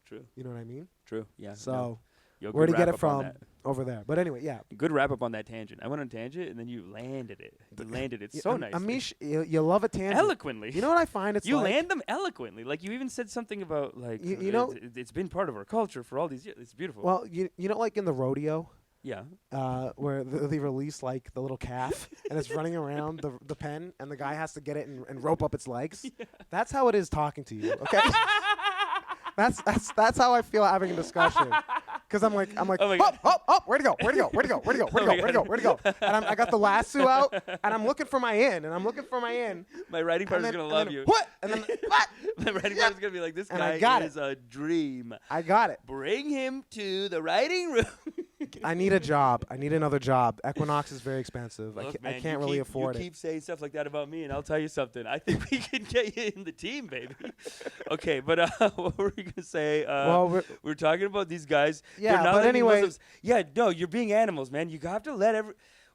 True. you know what I mean? True. Yeah. So, no. Yo, where good to get wrap it up on from? that. Over there. But anyway, yeah. Good wrap up on that tangent. I went on a tangent and then you landed it. You landed it so nice. Amish, you love a tangent. Eloquently. You know what I find? It's you like, land them eloquently. Like you even said something about like You know- it's been part of our culture for all these years. It's beautiful. well, you know, like in the rodeo, yeah. where they release like the little calf and it's running around the pen and the guy has to get it and rope up its legs. Yeah. That's how it is talking to you. Okay. That's how I feel having a discussion. Because I'm like, Oh my God. where'd it go? And I got the lasso out, and I'm looking for my in. My writing partner's gonna love you. What? And then what? My writing partner's gonna be like, this And I guy got is a dream. I got it. Bring him to the writing room. I need a job. I need another job. Equinox is very expensive. Look, I man, can't really afford You it. keep saying stuff like that about me, and I'll tell you something. I think we can get you in the team, baby. Okay, but what were we gonna say? Well, we're talking about these guys. Yeah, They're not but letting anyway- Muslims. Yeah, no, you're being animals, man. You have to let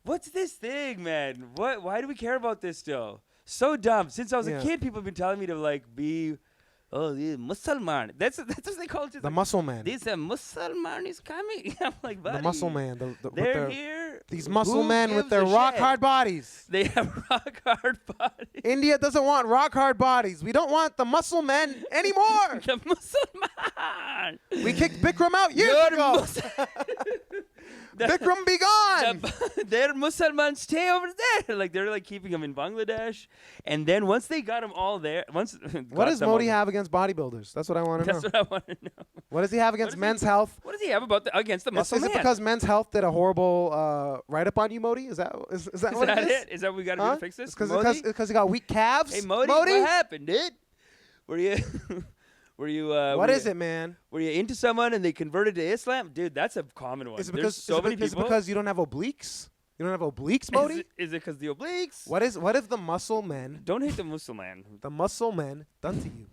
What's this thing, man? Why do we care about this still? So dumb. Since I was a kid, people have been telling me to like be. Oh, the Mussalman. That's what they call it. The muscle man. This Mussalman is coming. I'm like, buddy. The muscle man. They're here. These muscle Who men with gives their a rock shit? hard bodies. They have rock hard bodies. India doesn't want rock hard bodies. We don't want the muscle men anymore. The Mussalman. We kicked Bikram out years You're ago. Bikram be gone. Their Mussalman stay over there. Like they're like keeping them in Bangladesh, and then once they got them all there, What does Modi have against bodybuilders? That's what I want to know. That's what I want to know. What does he have against men's health? What does he have against the muscle Is man? it because Men's Health did a horrible write-up on you, Modi? Is that what Is it that is? it? Is that what we got to do to fix this? Modi? Because he got weak calves? Hey, Modi, what happened, dude? Were you... What is it, man? Were you into someone and they converted to Islam? Dude, that's a common one. Is it There's because, so many is it people. because you don't have obliques? You don't have obliques, Modi? Is it because the obliques? What if the muscle men, Don't hate the Muslim the muscle men done to you?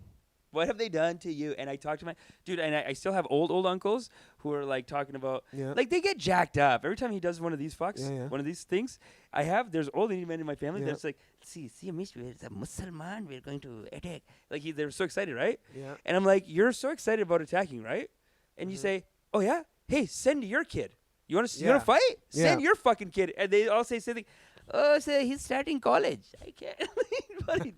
What have they done to you? And I talked to my dude, and I still have old uncles who are like talking about, like they get jacked up every time he does one of these fucks, one of these things. There's old Indian men in my family that's like, see, Amish, it's a Mussalman, we're going to attack. Like they're so excited, right? Yeah. And I'm like, you're so excited about attacking, right? And you say, oh yeah, hey, send your kid. You want to fight? Send your fucking kid. And they all say something. Oh, so he's starting college. I can't. Buddy,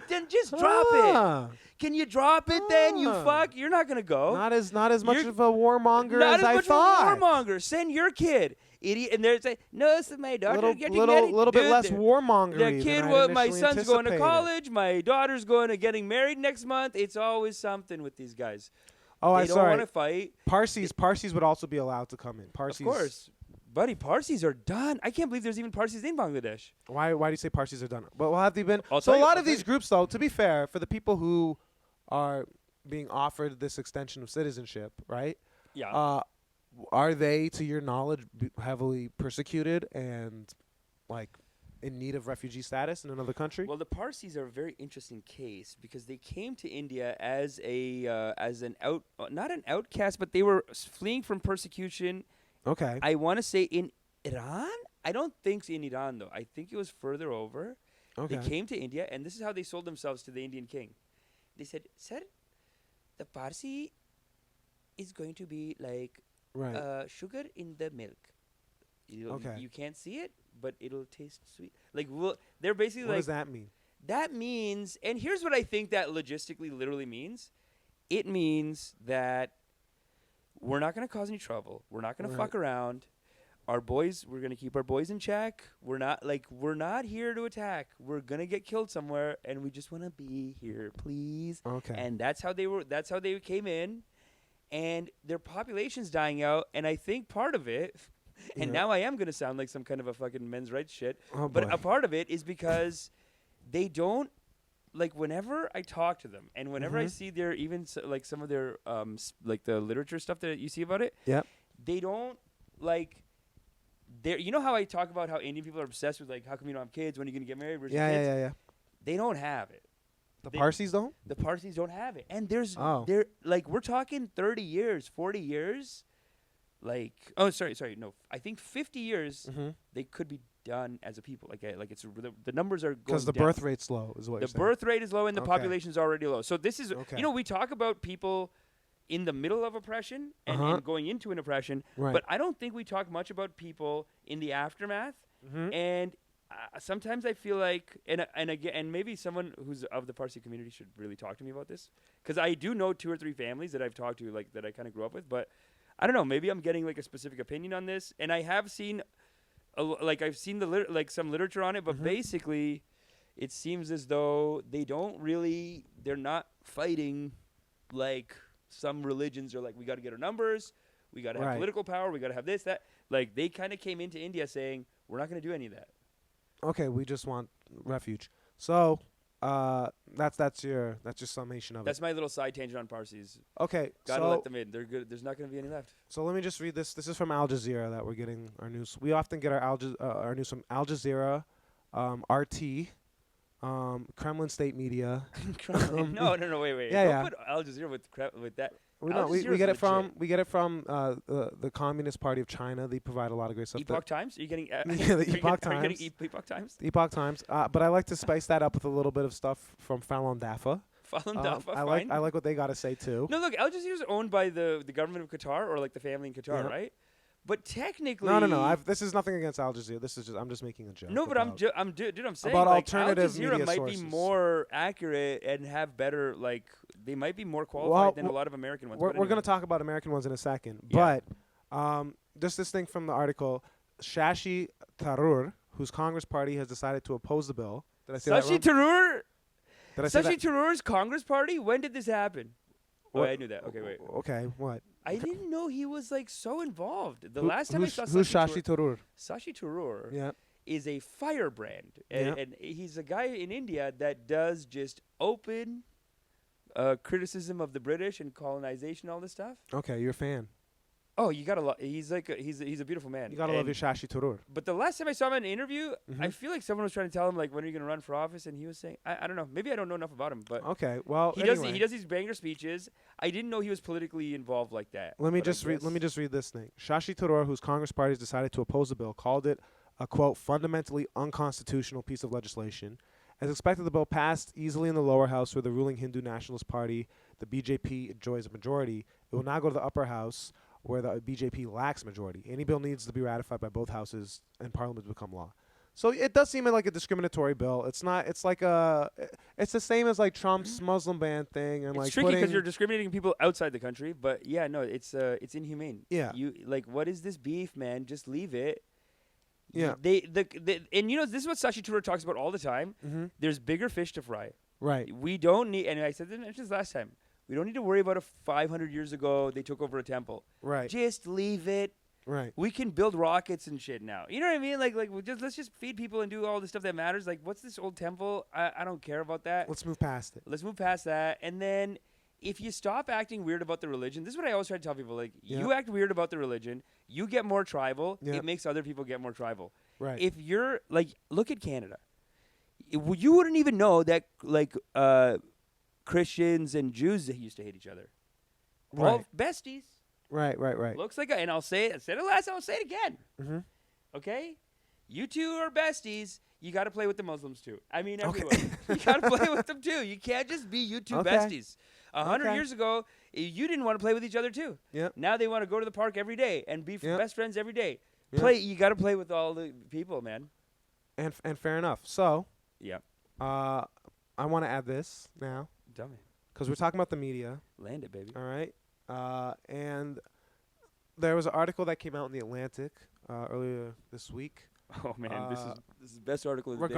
then just drop it. Can you drop it then? You fuck. You're not gonna go. Not as much of a warmonger Not as I much thought. of a warmonger. Send your kid, idiot. And they're saying, no, so my daughter getting little married. little bit Dude, less warmongery. The kid, my son's going to college. My daughter's getting married next month. It's always something with these guys. Oh, they don't want to fight. Parsis would also be allowed to come in. Parsis. Of course. Buddy, Parsis are done. I can't believe there's even Parsis in Bangladesh. Why do you say Parsis are done? Well, have they been? I'll So tell a you- lot I'll of tell these you. groups, though, to be fair, for the people who are being offered this extension of citizenship, right? Yeah. Are they, to your knowledge, heavily persecuted and like in need of refugee status in another country? Well, the Parsis are a very interesting case because they came to India as not an outcast, but they were fleeing from persecution. Okay. I want to say in Iran. I don't think in Iran though. I think it was further over. Okay. They came to India, and this is how they sold themselves to the Indian king. They said, "Sir, the Parsi is going to be like Right. sugar in the milk. Okay. You can't see it, but it'll taste sweet. Like they're basically What like does that mean? that means, and here's what I think that logistically literally means. It means that we're not going to cause any trouble. We're not going to fuck around. our boys, we're gonna keep our boys in check. We're not here to attack. We're gonna get killed somewhere, and we just want to be here, please. Okay. And that's how they came in, and their population's dying out. And I think part of it, and now I am gonna sound like some kind of a fucking men's rights shit, but a part of it is because they don't. Like, whenever I talk to them and whenever I see their like some of their like the literature stuff that you see about it, they don't like. You know how I talk about how Indian people are obsessed with like how come you don't have kids, when are you gonna get married versus kids? Yeah. They don't have it. The Parsis don't. The Parsis don't have it, and they're like we're talking 30 years, 40 years, like no, I think 50 years they could be done as a people. Like it's the numbers are going because the down. birth rate's low is what you're The saying. birth rate is low and the population is already low. So this is we talk about people in the middle of oppression and going into an oppression, but I don't think we talk much about people in the aftermath. And sometimes I feel like and maybe someone who's of the Parsi community should really talk to me about this, because I do know 2 or 3 families that I've talked to, like that I kind of grew up with, but I don't know, maybe I'm getting like a specific opinion on this, and I have seen I've seen some literature on it, but basically it seems as though they're not fighting like some religions are like, we got to get our numbers, we got to have political power, we got to have this, that. Like, they kind of came into India saying, we're not going to do any of that. Okay, we just want refuge. So that's your summation of it. That's my little side tangent on Parsis. Okay, gotta let them in. They're good. There's not going to be any left. So let me just read this. This is from Al Jazeera that we're getting our news. We often get our news from Al Jazeera, RT, Kremlin State Media. No, wait. Don't put Al Jazeera with that. We get it from the Communist Party of China. They provide a lot of great stuff. Epoch Times? Are you getting the Epoch Times? Are you getting Epoch Times? The Epoch Times. But I like to spice that up with a little bit of stuff from Falun Dafa. Falun Dafa, I like what they got to say too. No, look, Al Jazeera is owned by the government of Qatar, or like the family in Qatar, right? But technically, no. This is nothing against Al Jazeera. I'm just making a joke. No, but I'm saying about like, alternative Al Jazeera media might sources. be more accurate and have better, like, they might be more qualified than a lot of American ones. We're going to talk about American ones in a second, but just this thing from the article: Shashi Tharoor, whose Congress party has decided to oppose the bill. Did I say Shashi that wrong? Tharoor? Shashi Tharoor's Congress party? When did this happen? What? Oh, I knew that. Okay, wait. Okay, what? I didn't know he was like so involved. The last time I saw who's Shashi Tharoor? Shashi Tharoor is a firebrand, and he's a guy in India that does just open criticism of the British and colonization, all this stuff. Okay, you're a fan. Oh, you gotta love. He's like he's a beautiful man. You gotta love your Shashi Tharoor. But the last time I saw him in an interview, I feel like someone was trying to tell him like, when are you gonna run for office? And he was saying, I don't know. Maybe I don't know enough about him. But okay, well, he does these banger speeches. I didn't know he was politically involved like that. Let me just read this thing. Shashi Tharoor, whose Congress party has decided to oppose the bill, called it a quote fundamentally unconstitutional piece of legislation. As expected, the bill passed easily in the lower house, where the ruling Hindu Nationalist Party, the BJP, enjoys a majority. It will now go to the upper house, where the BJP lacks majority. Any bill needs to be ratified by both houses and Parliament to become law. So it does seem like a discriminatory bill. It's not. It's like it's the same as like Trump's Muslim ban thing, and it's like tricky because you're discriminating people outside the country. But yeah, no, it's inhumane. Yeah. You like, what is this beef, man? Just leave it. Yeah. And you know, this is what Shashi Tharoor talks about all the time. There's bigger fish to fry. Right. We don't need, and I said this last time, we don't need to worry about 500 years ago they took over a temple. Right. Just leave it. Right. We can build rockets and shit now. You know what I mean? Like let's just feed people and do all the stuff that matters. Like, what's this old temple? I don't care about that. Let's move past it. Let's move past that. And then if you stop acting weird about the religion, this is what I always try to tell people. Like, you act weird about the religion, you get more tribal. It makes other people get more tribal. Right. If you're like, look at Canada. You wouldn't even know that like Christians and Jews that used to hate each other. Right. All besties. Right. Looks like, and I'll say it. I said it last. I'll say it again. Okay, you two are besties. You got to play with the Muslims too. I mean, everyone. You got to play with them too. You can't just be you two besties. 100 years ago, you didn't want to play with each other too. Yep. Now they want to go to the park every day and be best friends every day. Yep. You got to play with all the people, man. And fair enough. So. Yeah. I want to add this now. Tell me. Because we're talking about the media. Land it, baby. All right. And there was an article that came out in the Atlantic earlier this week. Oh man, this is the best article of the day.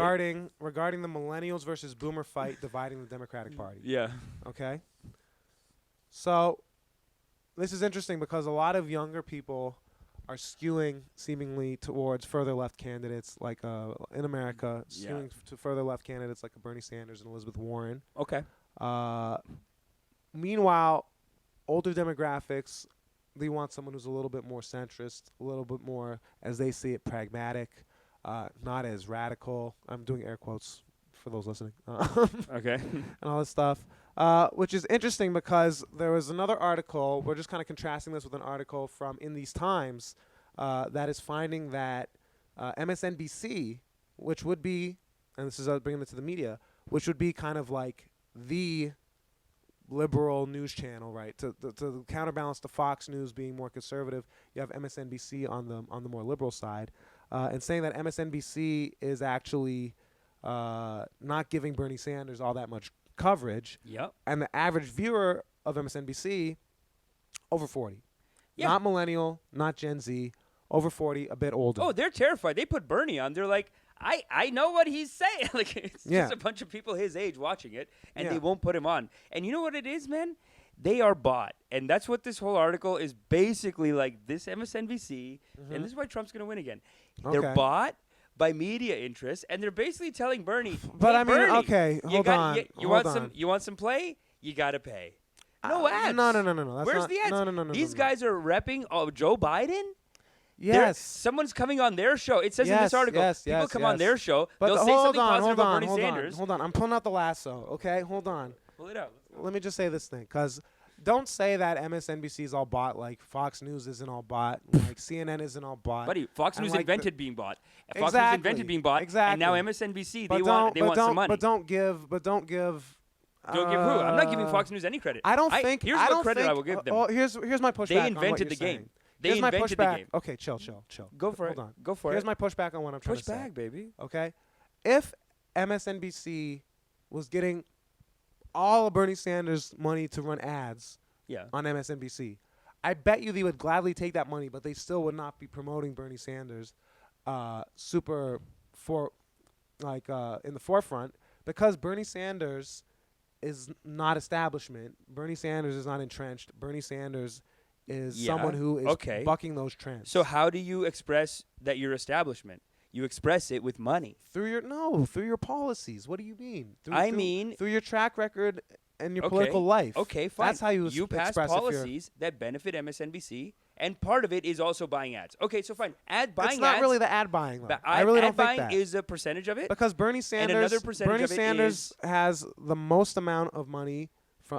regarding the millennials versus boomer fight dividing the Democratic Party. Yeah. Okay. So this is interesting because a lot of younger people are skewing seemingly towards further left candidates, like in America, skewing to further left candidates like a Bernie Sanders and Elizabeth Warren. Okay. Meanwhile, older demographics, they want someone who's a little bit more centrist, a little bit more, as they see it, pragmatic, not as radical. I'm doing air quotes for those listening. Okay. And all this stuff, which is interesting because there was another article. We're just kind of contrasting this with an article from In These Times that is finding that MSNBC, which would be, and this is bringing it to the media, which would be kind of like the liberal news channel, right? To counterbalance the Fox News being more conservative, you have MSNBC on the more liberal side, and saying that MSNBC is actually not giving Bernie Sanders all that much coverage. Yep. And the average viewer of MSNBC, over 40. Yeah. Not millennial, not Gen Z, over 40, a bit older. Oh, they're terrified. They put Bernie on. They're like, I know what he's saying. Like, it's just a bunch of people his age watching it, and they won't put him on. And you know what it is, man? They are bought. And that's what this whole article is basically like. This MSNBC, and this is why Trump's going to win again. Okay. They're bought by media interests, and they're basically telling Bernie, but hey, I mean, Bernie, okay, hold on. You want some play? You got to pay. No ads. No. That's Where's not, the ads? No. These guys are repping Joe Biden? Yes. Someone's coming on their show. It says in this article, people come on their show. But they'll say something positive about Bernie Sanders. Hold on. I'm pulling out the lasso, okay? Hold on. Pull it out. Let me just say this thing, because don't say that MSNBC is all bought, like Fox News isn't all bought, like CNN isn't all bought. Buddy, Fox News like invented being bought. Fox Exactly. News invented being bought, and now MSNBC, they want some money. But don't give. Don't give who? I'm not giving Fox News any credit. I don't think. Here's I what don't credit think, I will give them. Oh, here's my pushback. They on what invented you're the game. saying. They Here's my invented the pushback. game. Okay, chill. Go for it. Hold on. Go for Here's it. my pushback on what I'm trying Push to say. back, baby. Okay, if MSNBC was getting all of Bernie Sanders' money to run ads on MSNBC, I bet you they would gladly take that money, but they still would not be promoting Bernie Sanders in the forefront, because Bernie Sanders is not establishment. Bernie Sanders is not entrenched. Bernie Sanders is someone who is bucking those trends. So how do you express that you're establishment? You express it with money. Through your policies. What do you mean? Through your track record and your political life. Okay, fine. That's how you pass express policies that benefit MSNBC, and part of it is also buying ads. Okay, so fine. It's not really the ad buying, though. I really don't think that. Ad buying is a percentage of it. Because Bernie Sanders has the most amount of money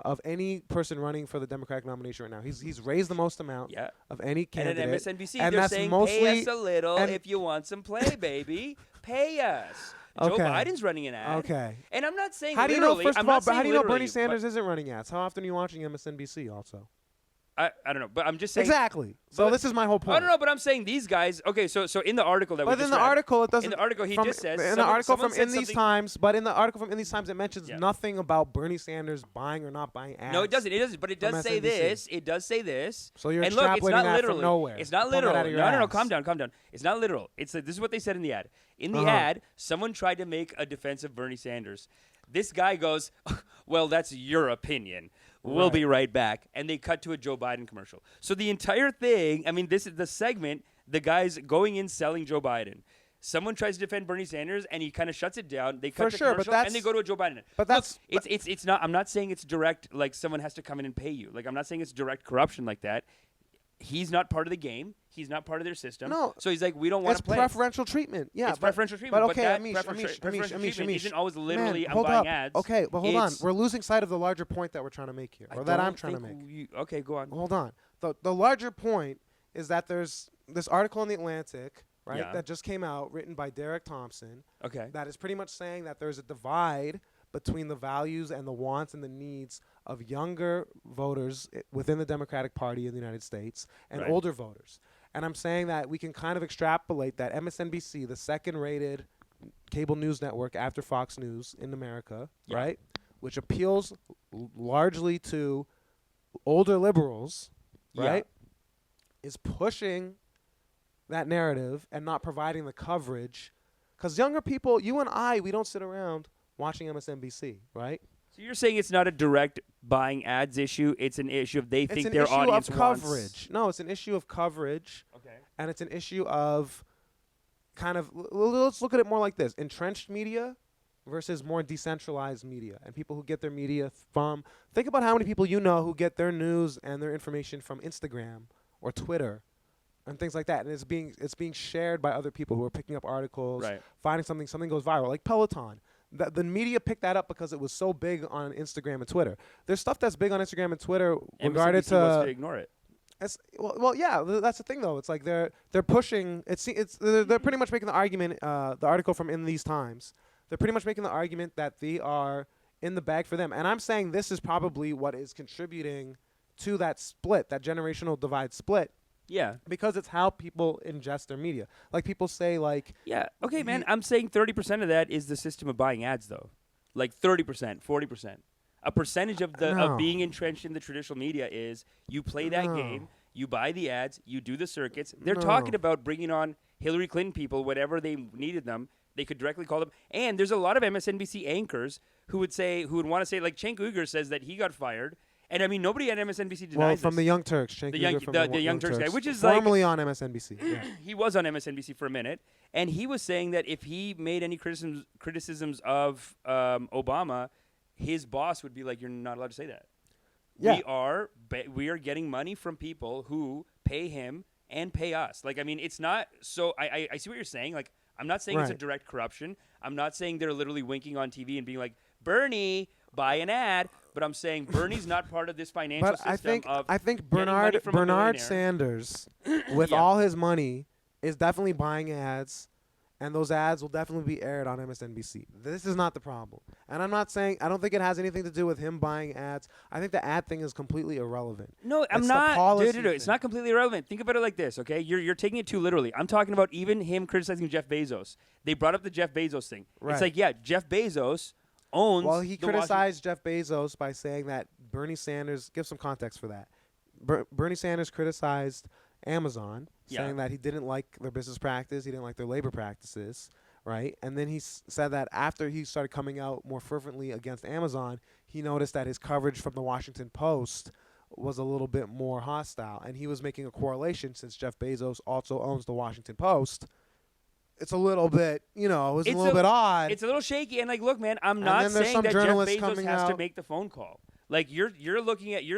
of any person running for the Democratic nomination right now. He's raised the most amount of any candidate. And at MSNBC, and they're that's saying, mostly, pay us a little if you want some play, baby. Pay us. Joe Biden's running an ad. Okay. And I'm not saying how do you know, literally. first of all, how do you know Bernie Sanders isn't running ads? How often are you watching MSNBC also? I don't know, but I'm just saying. Exactly. So this is my whole point. I don't know, but I'm saying these guys. Okay, so in the article that we just read. But in the article, it doesn't. In the article, he just says. In the article from In These Times, it mentions nothing about Bernie Sanders buying or not buying ads. No, it doesn't. It doesn't. But it does say this. It does say this. So you're and look, it's not that literally. from nowhere. It's not literal. No. Calm down. It's not literal. It's this is what they said in the ad. In the ad, someone tried to make a defense of Bernie Sanders. This guy goes, "Well, that's your opinion. We'll be right back." And they cut to a Joe Biden commercial. So the entire thing, I mean, this is the segment, the guy's going in selling Joe Biden. Someone tries to defend Bernie Sanders, and he kind of shuts it down. They cut the commercial, and they go to a Joe Biden. But that's... Look, it's not, I'm not saying it's direct, like someone has to come in and pay you. Like, I'm not saying it's direct corruption like that. He's not part of the game. He's not part of their system. No. So he's like, we don't want to play. It's preferential treatment. Yeah. It's preferential treatment. But okay, that Amish, treatment isn't always literally man, I'm buying ads. Okay, but hold on. We're losing sight of the larger point that we're trying to make here, or that I'm trying to make. Okay, go on. Hold on. The larger point is that there's this article in the Atlantic, right, that just came out, written by Derek Thompson. Okay. That is pretty much saying that there's a divide between the values and the wants and the needs of younger voters within the Democratic Party in the United States and older voters. And I'm saying that we can kind of extrapolate that MSNBC, the second-rated cable news network after Fox News in America, right, which appeals largely to older liberals, right, is pushing that narrative and not providing the coverage. Because younger people, you and I, we don't sit around watching MSNBC, right? So you're saying it's not a direct buying ads issue. It's an issue of they think their audience It's an issue of wants coverage. No, it's an issue of coverage. Okay. And it's an issue of kind of, let's look at it more like this. Entrenched media versus more decentralized media. And people who get their media from, think about how many people you know who get their news and their information from Instagram or Twitter and things like that. And it's being shared by other people who are picking up articles, Right. finding something goes viral, like Peloton. The media picked that up because it was so big on Instagram and Twitter. There's stuff that's big on Instagram and Twitter regarded MSNBC wants to ignore it. Well, yeah, that's the thing though. It's like they're pushing. They're pretty much making the argument. The article from In These Times, they're pretty much making the argument that they are in the bag for them. And I'm saying this is probably what is contributing to that split, that generational divide split. Yeah. Because it's how people ingest their media. Like people say, like Yeah. Okay, man. I'm saying 30% of that is the system of buying ads, though. Like 30%, 40%. A percentage of of being entrenched in the traditional media is you play that game, you buy the ads, you do the circuits. They're talking about bringing on Hillary Clinton people, whatever they needed them. They could directly call them. And there's a lot of MSNBC anchors who would want to say, like Cenk Uygur says that he got fired. And I mean, nobody at MSNBC denies from this. the Young Turks, Cenk The Uygur young, from the Young Turks guy, which is formerly on MSNBC. Yeah. He was on MSNBC for a minute, and he was saying that if he made any criticisms of Obama, his boss would be like, "You're not allowed to say that." Yeah. We are getting money from people who pay him and pay us. Like, I mean, it's not so. I see what you're saying. Like, I'm not saying it's a Right. direct corruption. I'm not saying they're literally winking on TV and being like, "Bernie, buy an ad." But I'm saying Bernie's not part of this financial But system I think getting money from a Bernard millionaire. Sanders, with Yeah. all his money, is definitely buying ads, and those ads will definitely be aired on MSNBC. This is not the problem. And I don't think it has anything to do with him buying ads. I think the ad thing is completely irrelevant. No, I'm It's the not. policy Dude, it's thing. not completely irrelevant. Think about it like this, okay? You're taking it too literally. I'm talking about even him criticizing Jeff Bezos. They brought up the Jeff Bezos thing. Right. It's like, yeah, Jeff Bezos owns. Well, he the criticized Jeff Bezos by saying that Bernie Sanders, give some context for that. Bernie Sanders criticized Amazon, Yeah. saying that he didn't like their business practice, he didn't like their labor practices, right? And then he said that after he started coming out more fervently against Amazon, he noticed that his coverage from the Washington Post was a little bit more hostile. And he was making a correlation, since Jeff Bezos also owns the Washington Post. It's a little bit, it was a little bit odd. It's a little shaky. And, like, look, man, I'm And not then there's saying some that Jeff journalists Bezos coming has to out- make the phone call. Like, you're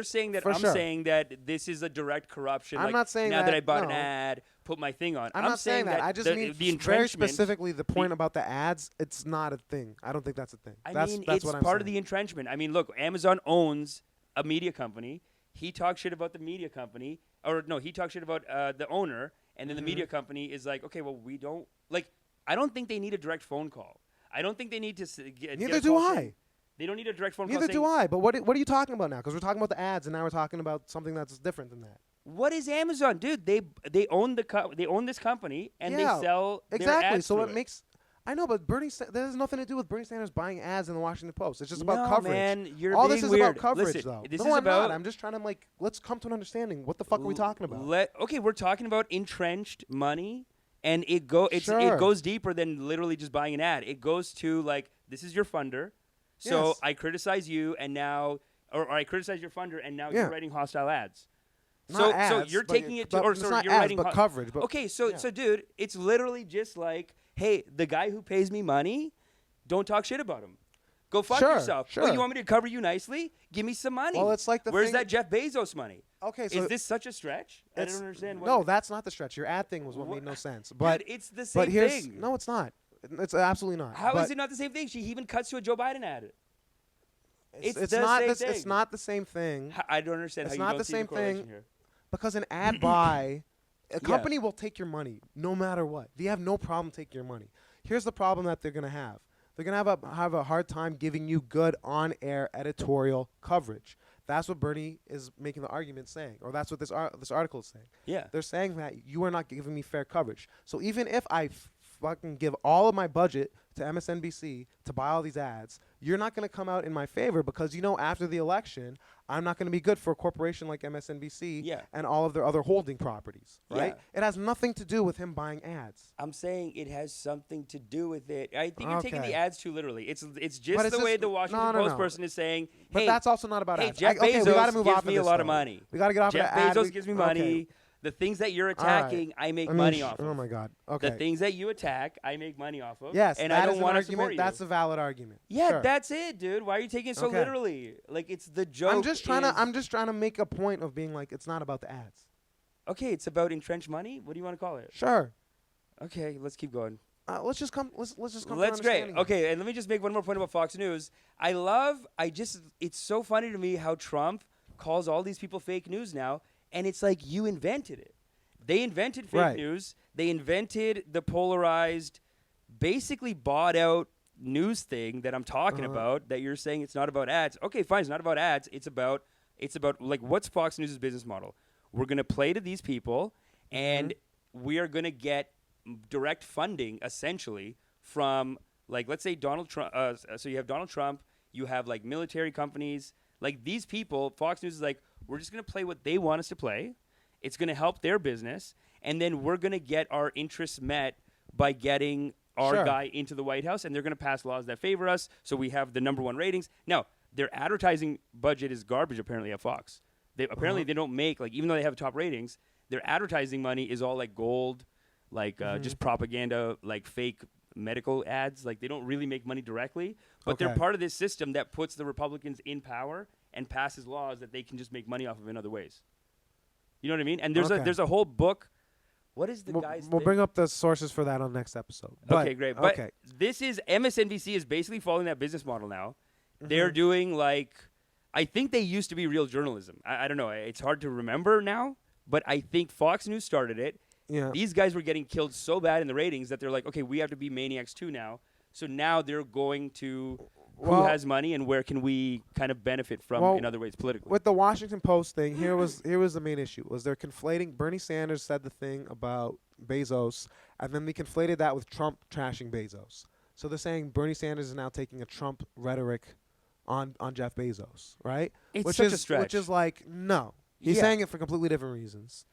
saying that For I'm sure. saying that this is a direct corruption. I'm like, not saying now that I bought an no. ad, put my thing on. I'm not saying that. I just mean the very entrenchment. specifically the point about the ads. It's not a thing. I don't think that's a thing. That's it's what I'm part of saying. the entrenchment. I mean, look, Amazon owns a media company. He talks shit about the media company, or no, he talks shit about the owner, and then the media company is like, okay, well, we don't like. I don't think they need a direct phone call. I don't think they need to get. Neither get a do call I. saying- They don't need a direct phone call. Neither saying, do I. But what are you talking about now? Because we're talking about the ads, and now we're talking about something that's different than that. What is Amazon, dude? They own they own this company and they sell their exactly. ads So through it makes. I know, but that has nothing to do with Bernie Sanders buying ads in the Washington Post. It's just about No, coverage. man, you're All being this is weird. about coverage, Listen, though. this No, is I'm about. not. I'm just trying to let's come to an understanding. What the fuck are we talking about? Okay, we're talking about entrenched money, and it Sure. goes deeper than literally just buying an ad. It goes to, like, this is your funder, so Yes. I criticize you, and now, or I criticize your funder, and now Yeah. you're writing hostile ads. Not So ads, you're but taking it to, but or it's so not you're ads, writing but coverage. But okay, so yeah. dude, it's literally just like, hey, the guy who pays me money, don't talk shit about him. Go fuck Sure, yourself. Oh, sure. you want me to cover you nicely? Give me some money. Well, it's like the Where's thing- that Jeff Bezos money? Okay, so Is this such a stretch? I don't understand. No, that's not the stretch. Your ad thing was what made no sense. But Dude, it's the same but here's thing. no, it's not. It's absolutely not. How but is it not the same thing? She even cuts to a Joe Biden ad. It's It's the not. same It's thing. not the same thing I don't understand It's how you not don't the see same correlation thing. here. because an ad buy, a company will take your money no matter what. They have no problem taking your money. Here's the problem that they're gonna have. They're gonna have a hard time giving you good on-air editorial coverage. That's what Bernie is making the argument saying, or that's what this article is saying. Yeah. They're saying that you are not giving me fair coverage. So even if I fucking give all of my budget to MSNBC to buy all these ads, you're not going to come out in my favor because after the election, I'm not going to be good for a corporation like MSNBC and all of their other holding properties, right? Yeah. It has nothing to do with him buying ads. I'm saying it has something to do with it. I think you're taking Okay. the ads too literally. It's just But it's the way just- the Washington no, Post no. person is saying, But hey, that's also not about ads. Jeff okay, Bezos we gotta move gives off me of a this, lot of though. money. We got to get off Jeff of the ad. Bezos gives me money. Okay. The things that you're All right. attacking, I make Amish, money off of. Oh my God. Okay. The things that you attack, I make money off of. Yes, and that I is don't an want to argument. support you. That's a valid argument. Yeah, Sure. that's it, dude. Why are you taking it so Okay. literally? Like it's the joke. I'm just trying to make a point of being like it's not about the ads. Okay, it's about entrenched money. What do you want to call it? Sure. Okay, let's keep going. Let's just come. Let's just come. That's to great. understanding. Okay, and let me just make one more point about Fox News. It's so funny to me how Trump calls all these people fake news now, and it's like you invented it. They invented fake Right. news. They invented the polarized, basically bought out news thing that I'm talking about, that you're saying it's not about ads. Okay, fine, it's not about ads. It's about like, what's Fox News' business model? We're going to play to these people, and we are going to get direct funding, essentially, from, like, let's say Donald Trump. So you have Donald Trump. You have, like, military companies. Like, these people, Fox News is like, we're just going to play what they want us to play. It's going to help their business. And then we're going to get our interests met by getting our Sure. guy into the White House. And they're going to pass laws that favor us. So we have the #1 ratings. Now, their advertising budget is garbage, apparently, at Fox. Apparently, they don't make, like, even though they have top ratings, their advertising money is all, like, gold, like, just propaganda, like, fake medical ads. Like, they don't really make money directly. But they're Okay. part of this system that puts the Republicans in power and passes laws that they can just make money off of in other ways. You know what I mean? And Okay. there's a whole book. What is the We'll, guy's we'll thing? bring up the sources for that on next episode. Okay, great. But okay. this is MSNBC is basically following that business model now. They're doing, like, I think they used to be real journalism. I don't know. It's hard to remember now, but I think Fox News started it. Yeah. These guys were getting killed so bad in the ratings that they're like, okay, we have to be maniacs too now. So now they're going to who Well- has money and where can we kind of benefit from Well, in other ways politically. With the Washington Post thing, here was the main issue. Was they're conflating Bernie Sanders said the thing about Bezos, and then they conflated that with Trump trashing Bezos. So they're saying Bernie Sanders is now taking a Trump rhetoric on Jeff Bezos, right? It's which such is a stretch. Which is like, no. He's Yeah. saying it for completely different reasons.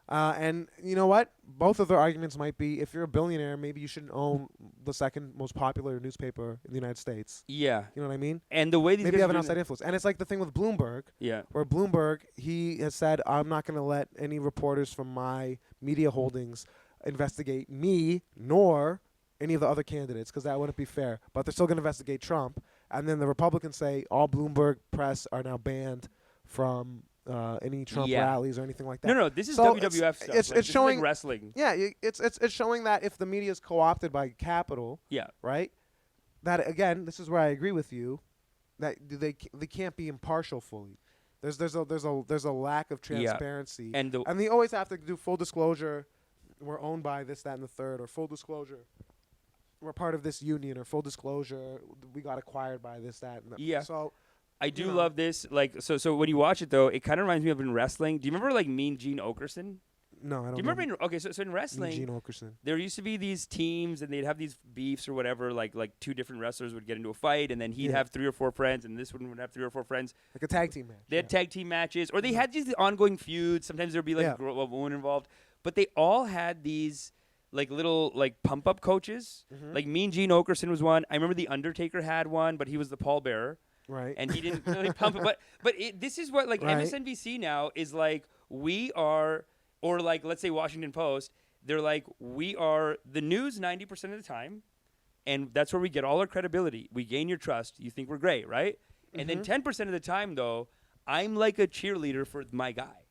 And you know what? Both of their arguments might be, if you're a billionaire, maybe you shouldn't own the second most popular newspaper in the United States. Yeah. You know what I mean? And the way these Maybe guys you have are an doing outside influence. And it's like the thing with Bloomberg, Yeah. where Bloomberg, he has said, I'm not going to let any reporters from my media holdings investigate me nor any of the other candidates because that wouldn't be fair. But they're still going to investigate Trump. And then the Republicans say all Bloomberg press are now banned from any Trump Yeah. rallies or anything like that. No, this is So WWF stuff. it's Like, this is showing- like wrestling. Yeah, it's showing that if the media is co-opted by capital, Yeah. right? That again, this is where I agree with you, that they can't be impartial fully. There's a lack of transparency, And they always have to do full disclosure. We're owned by this, that, and the third, or full disclosure. We're part of this union, or full disclosure. We got acquired by this, that, and the Yeah. So I do know. love this. Like, so when you watch it though, it kind of reminds me of in wrestling. Do you remember like Mean Gene Okerson? no, I don't. Do you remember? So in wrestling, Gene Okerson? there used to be these teams, and they'd have these beefs or whatever. Like two different wrestlers would get into a fight, and then he'd Yeah. have 3 or 4 friends, and this one would have 3 or 4 friends. Like a tag team match. They had tag team matches, or they had these ongoing feuds. Sometimes there'd be like Yeah. a woman involved, but they all had these like little like pump up coaches. Mhm. Like Mean Gene Okerson was one. I remember the Undertaker had one, but he was the pallbearer. Right. And he didn't really pump it. But this is what like Right. MSNBC now is like, we are, or like let's say Washington Post, they're like, we are the news 90% of the time, and that's where we get all our credibility. We gain your trust. You think we're great, right? And then 10% of the time though, I'm like a cheerleader for my guy.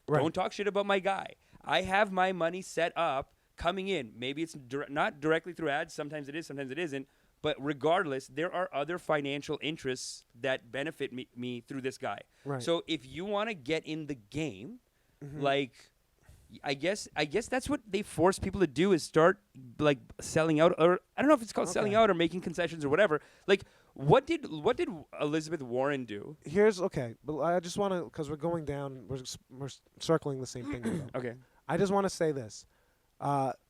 Right. Don't talk shit about my guy. I have my money set up coming in. Maybe it's not directly through ads. Sometimes it is, sometimes it isn't. But regardless, there are other financial interests that benefit me through this guy. Right. So if you want to get in the game, Mhm. like, I guess that's what they force people to do is start like selling out, or I don't know if it's called selling Okay. out or making concessions or whatever. Like, what did Elizabeth Warren do? Here's okay, but I just want to, because we're going down, we're circling the same thing. Here, though. Okay. I just want to say this: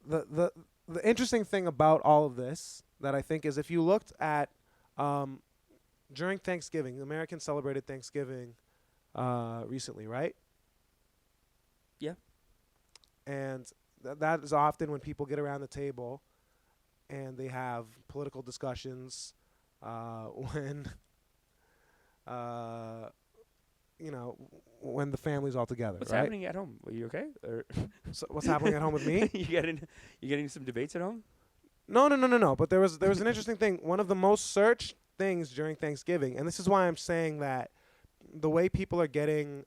the the interesting thing about all of this that I think is if you looked at during Thanksgiving, Americans celebrated Thanksgiving recently, right? Yeah. And that is often when people get around the table and they have political discussions when when the family's all together. What's right? happening at home? Are you okay? Or So what's happening at home with me? you getting some debates at home? No. But there was an interesting thing. One of the most searched things during Thanksgiving, and this is why I'm saying that the way people are getting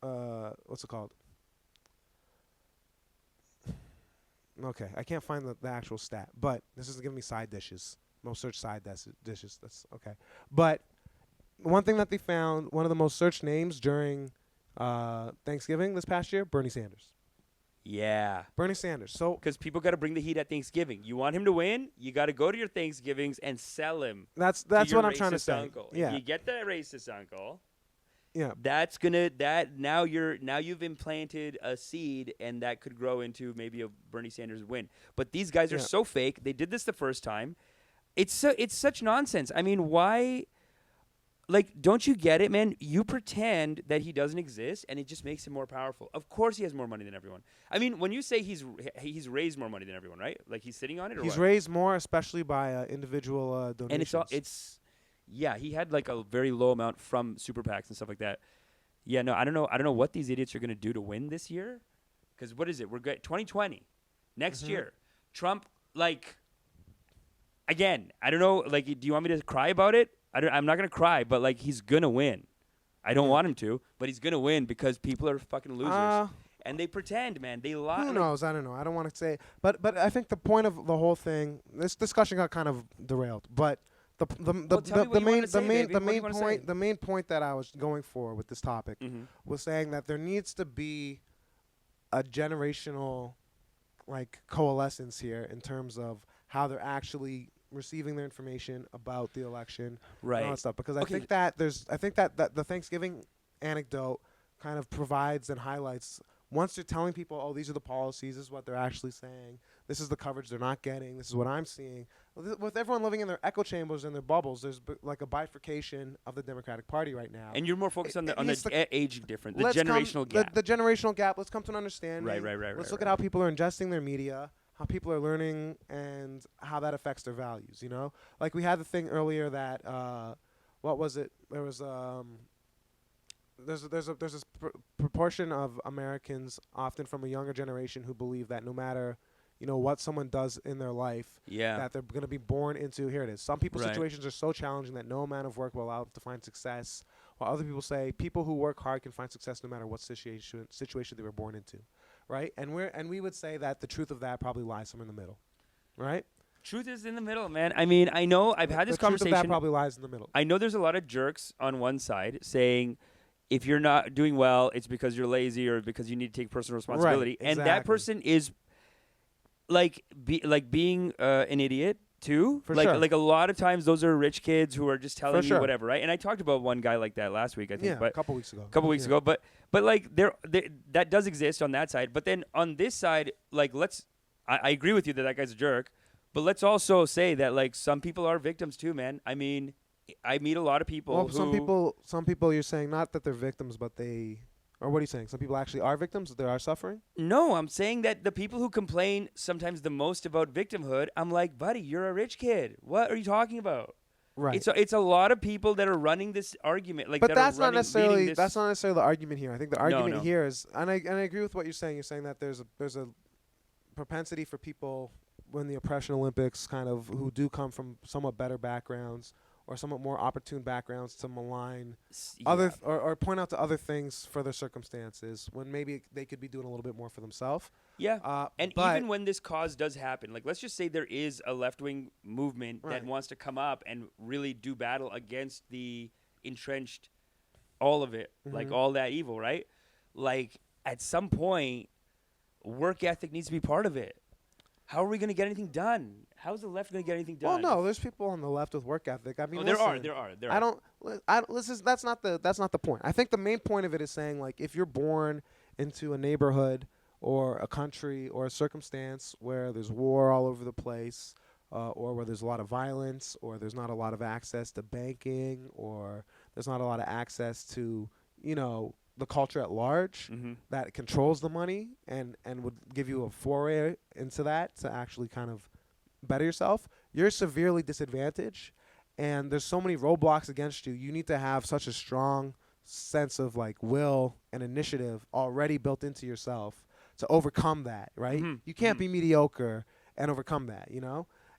what's it called? Okay, I can't find the actual stat, but this is giving me side dishes. Most searched side dishes. That's okay. But one thing that they found, one of the most searched names during Thanksgiving this past year, Bernie Sanders. Yeah. Bernie Sanders. So Because people got to bring the heat at Thanksgiving. You want him to win, you got to go to your Thanksgivings and sell him. that's to your what I'm trying to racist say. Uncle. Yeah. If you get that racist uncle, Yeah. now you've implanted a seed, and that could grow into maybe a Bernie Sanders win. But these guys are so fake. They did this the first time. It's such nonsense. I mean, why? Like, don't you get it, man? You pretend that he doesn't exist, and it just makes him more powerful. Of course, he has more money than everyone. I mean, when you say he's raised more money than everyone, right? Like he's sitting on it, or He's what? raised more, especially by individual donations. And yeah, he had like a very low amount from super PACs and stuff like that. Yeah, no, I don't know what these idiots are gonna do to win this year, because what is it? We're 2020 next year. Trump, like, again, I don't know. Like, do you want me to cry about it? I'm not gonna cry, but like he's gonna win. I don't want him to, but he's gonna win because people are fucking losers. And they pretend, man. They lie. Who knows? I don't know. I don't want to say, but I think the point of the whole thing, this discussion got kind of derailed. But the main point that I was going for with this topic was saying that there needs to be a generational, like, coalescence here in terms of how they're actually receiving their information about the election, Right. and all that stuff. Because I think that the Thanksgiving anecdote kind of provides and highlights. Once you're telling people, oh, these are the policies, this is what they're actually saying, this is the coverage they're not getting, this is what I'm seeing. With everyone living in their echo chambers and their bubbles, there's like a bifurcation of the Democratic Party right now. And you're more focused on the age difference, the generational gap. The generational gap. Let's come to an understanding. Right. Let's look at how people are ingesting their media, how people are learning, and how that affects their values. You know, like we had the thing earlier that what was it? There was there's this proportion of Americans, often from a younger generation, who believe that no matter what someone does in their life, that they're going to be born into. Here it is. Some people's situations are so challenging that no amount of work will allow them to find success. While other people say people who work hard can find success no matter what situation they were born into, right? And we would say that the truth of that probably lies somewhere in the middle, right? Truth is in the middle, man. I mean, I know I've had this conversation. The truth of that probably lies in the middle. I know there's a lot of jerks on one side saying, if you're not doing well, it's because you're lazy or because you need to take personal responsibility. Right, and that person is being an idiot too. For sure. Like a lot of times those are rich kids who are just telling For you sure. whatever, right? And I talked about one guy like that last week, I think. Yeah, but a couple weeks ago. But like that does exist on that side. But then on this side, like I agree with you that guy's a jerk, but let's also say that like some people are victims too, man. I mean, I meet a lot of people. Well, some people you're saying not that they're victims, but or what are you saying? Some people actually are victims, that they are suffering? No, I'm saying that the people who complain sometimes the most about victimhood, I'm like, buddy, you're a rich kid. What are you talking about? Right. It's a lot of people that are running this argument. Like, but that's not necessarily the argument here. I think the argument here is, and I agree with what you're saying. You're saying that there's a propensity for people when the oppression Olympics kind of who do come from somewhat better backgrounds or somewhat more opportune backgrounds to malign other or point out to other things for their circumstances when maybe they could be doing a little bit more for themselves. Yeah. And even when this cause does happen, like let's just say there is a left-wing movement that wants to come up and really do battle against the entrenched, all of it, like all that evil, right? Like at some point, work ethic needs to be part of it. How are we going to get anything done? How is the left going to get anything done? Well, no, there's people on the left with work ethic. I mean, there listen, are. That's not the point. I think the main point of it is saying, like, if you're born into a neighborhood or a country or a circumstance where there's war all over the place, or where there's a lot of violence, or there's not a lot of access to banking, or there's not a lot of access to, the culture at large that controls the money and would give you a foray into that to actually kind of better yourself, you're severely disadvantaged. And there's so many roadblocks against you. You need to have such a strong sense of like will and initiative already built into yourself to overcome that, right? You can't be mediocre and overcome that,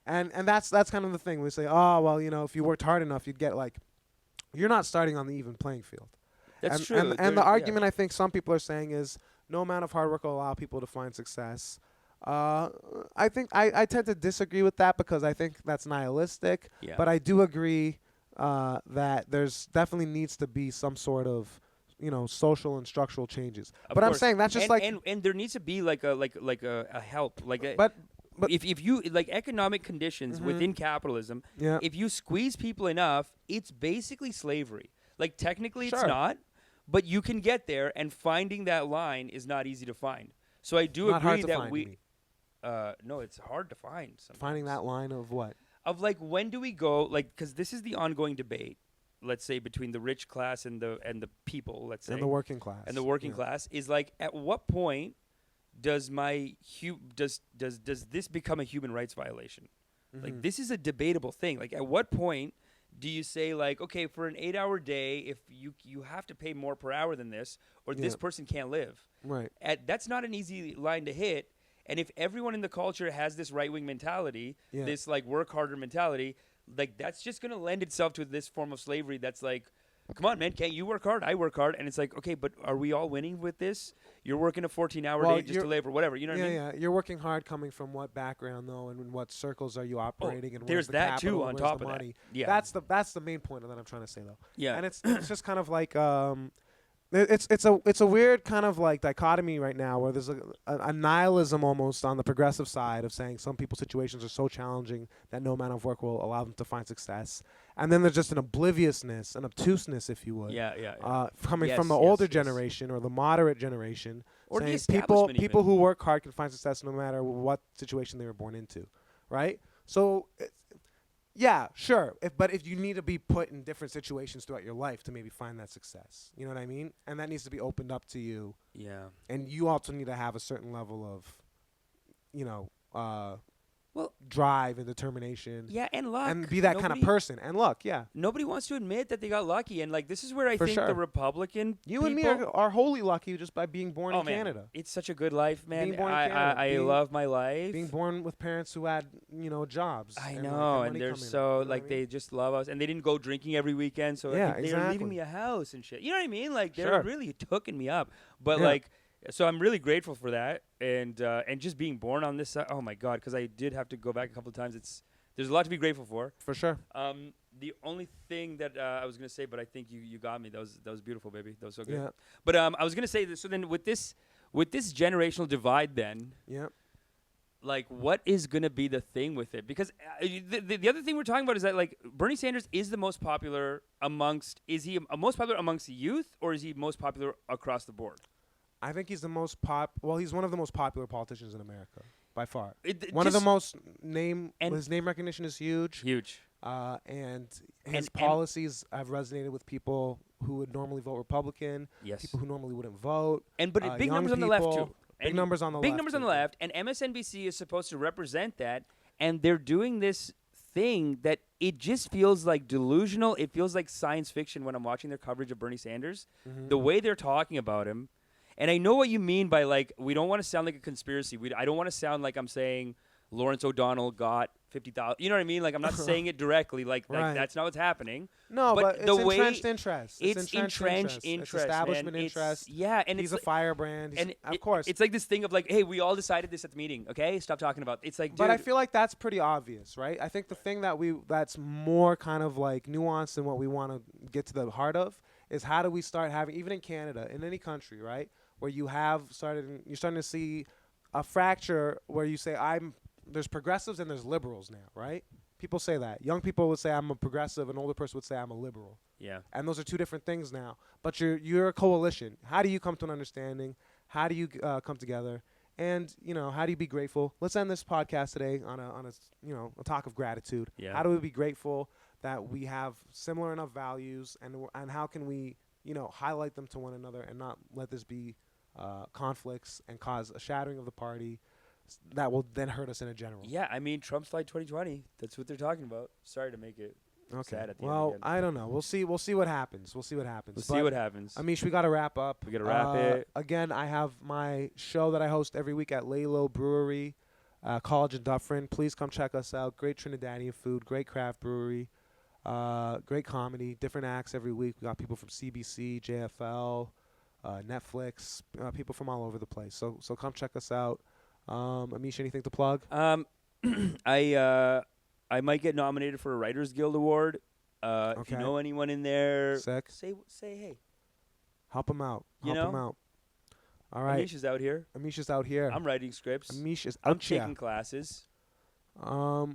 And that's kind of the thing. We say, oh, well, if you worked hard enough, you'd get like, you're not starting on the even playing field. That's true. And the argument I think some people are saying is no amount of hard work will allow people to find success. I think I tend to disagree with that because I think that's nihilistic. Yeah. But I do agree that there's definitely needs to be some sort of social and structural changes. Of I'm course. saying that's just and there needs to be like a help but if you like economic conditions within capitalism, yeah. if you squeeze people enough, it's basically slavery. Like technically it's Sure. not, but you can get there, and finding that line is not easy to find. So I do Not agree hard to that find, you mean. no, it's hard to find sometimes. Finding that line of what? Of like when do we go, like, because this is the ongoing debate, let's say, between the rich class and the people, let's say, And the working class. and the working class, is like, at what point does does this become a human rights violation? Like, this is a debatable thing. Like, at what point do you say, like, okay, for an 8-hour day, if you have to pay more per hour than this, or this person can't live? Right. That's not an easy line to hit. And if everyone in the culture has this right-wing mentality, this, like, work harder mentality, like, that's just going to lend itself to this form of slavery that's like, come on, man, can't you work hard? I work hard. And it's like, okay, but are we all winning with this? You're working a 14-hour day just to live or whatever. You know what I mean? Yeah, you're working hard coming from what background, though, and in what circles are you operating, and there's where's the that capital, too on where's top the of that. money. Yeah. That's the main point that I'm trying to say, though. Yeah. And it's just kind of like it's a weird kind of like dichotomy right now where there's a nihilism almost on the progressive side of saying some people's situations are so challenging that no amount of work will allow them to find success. And then there's just an obliviousness, an obtuseness, if you would, coming from the older generation or the moderate generation, or saying the establishment people even. who work hard can find success no matter what situation they were born into, right? So, yeah, sure. But if you need to be put in different situations throughout your life to maybe find that success, you know what I mean? And that needs to be opened up to you. Yeah. And you also need to have a certain level of, well, drive and determination. Yeah, and luck. And be that kind of person. And luck, yeah. Nobody wants to admit that they got lucky. And, like, this is where I For think sure. the Republican You and me are wholly lucky just by being born in man. Canada. It's such a good life, man. Being born in Canada. I love my life. Being born with parents who had, jobs. I and, know, like, and they're money coming in, so, you know what like, I mean? they just love us. And they didn't go drinking every weekend, so Yeah, they're exactly. leaving me a house and shit. You know what I mean? Like, they're Sure. really hooking me up. But, Yeah. like, so I'm really grateful for that. And just being born on this side, oh, my God, because I did have to go back a couple of times. There's a lot to be grateful for. For sure. The only thing that I was going to say, but I think you got me. That was beautiful, baby. That was so good. Yeah. But I was going to say this. So then with this generational divide, then, Yeah. like, what is going to be the thing with it? Because the other thing we're talking about is that, like, Bernie Sanders is the most popular amongst. Is he most popular amongst the youth, or is he most popular across the board? I think he's the most he's one of the most popular politicians in America by far. One of Just- the most and- his name recognition is huge. Huge. And his And- policies have resonated with people who would normally vote Republican, Yes. people who normally wouldn't vote. But big young numbers on the left people, too. Big numbers on the big left. numbers on the too. left, and MSNBC is supposed to represent that, and they're doing this thing that it just feels like delusional. It feels like science fiction when I'm watching their coverage of Bernie Sanders. Mm-hmm. The way they're talking about him, and I know what you mean by, like, we don't want to sound like a conspiracy. I don't want to sound like I'm saying Lawrence O'Donnell got 50,000. You know what I mean? Like, I'm not saying it directly. Like Right. that's not what's happening. No, but the it's way entrenched interest. It's entrenched interest, It's establishment man. interest. And He's it's a firebrand. and Of course. it's like this thing of, like, hey, we all decided this at the meeting. Okay, stop talking about it. It's like, dude, But I feel like that's pretty obvious, right? I think the thing that's more kind of like nuanced than what we want to get to the heart of is how do we start having, even in Canada, in any country, right, where you're starting to see a fracture where you say there's progressives and there's liberals now, right? People say that. Young people would say I'm a progressive, an older person would say I'm a liberal. yeah. And those are two different things now. But you're a coalition. How do you come to an understanding? How do you come together? And how do you be grateful? Let's end this podcast today on a talk of gratitude. Yeah. How do we be grateful that we have similar enough values, and how can we highlight them to one another and not let this be conflicts and cause a shattering of the party that will then hurt us in a general. Yeah, I mean, Trump's like 2020. That's what they're talking about. Sorry to make it sad at the well, end again. I don't know. We'll see what happens. We'll see what happens. Amish, we got to wrap up. We got to wrap it. Again, I have my show that I host every week at Lalo Brewery, College and Dufferin. Please come check us out. Great Trinidadian food, great craft brewery, great comedy, different acts every week. We got people from CBC, JFL, Netflix, people from all over the place. So come check us out. Amish, anything to plug? I might get nominated for a Writers Guild Award. If you know anyone in there, Sick. say hey. Help him out. You Help him know? out. All right. Amish is out here. Amish is out here. I'm writing scripts. Amish is I'm out here. taking classes.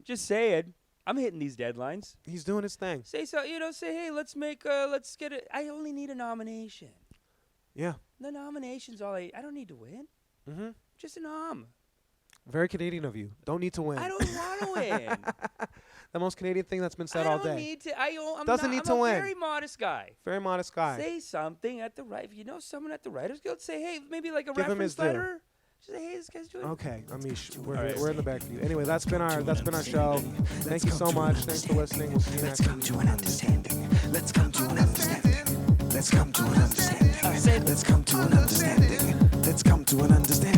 Just say it. I'm hitting these deadlines. He's doing his thing. Say hey, let's get it. I only need a nomination. Yeah. The nomination's all I don't need to win. Mm-hmm. Just a nom. Very Canadian of you. Don't need to win. I don't want to win. The most Canadian thing that's been said all day. I don't need to. I'm Doesn't not, need I'm to a win. very modest guy. Very modest guy. Say something at the right. If you know someone at the Writers Guild, say hey, maybe like a Give him his reference due. letter. Just say hey, this guy's doing. Okay, Amish, right. we're in the back for you. Anyway, that's been our show. Thank you so much. Thanks for listening. We'll see you Let's next come week. to an understanding. Let's come to an understanding. Let's come to an understanding. Let's come to an understanding. Let's come to an understanding.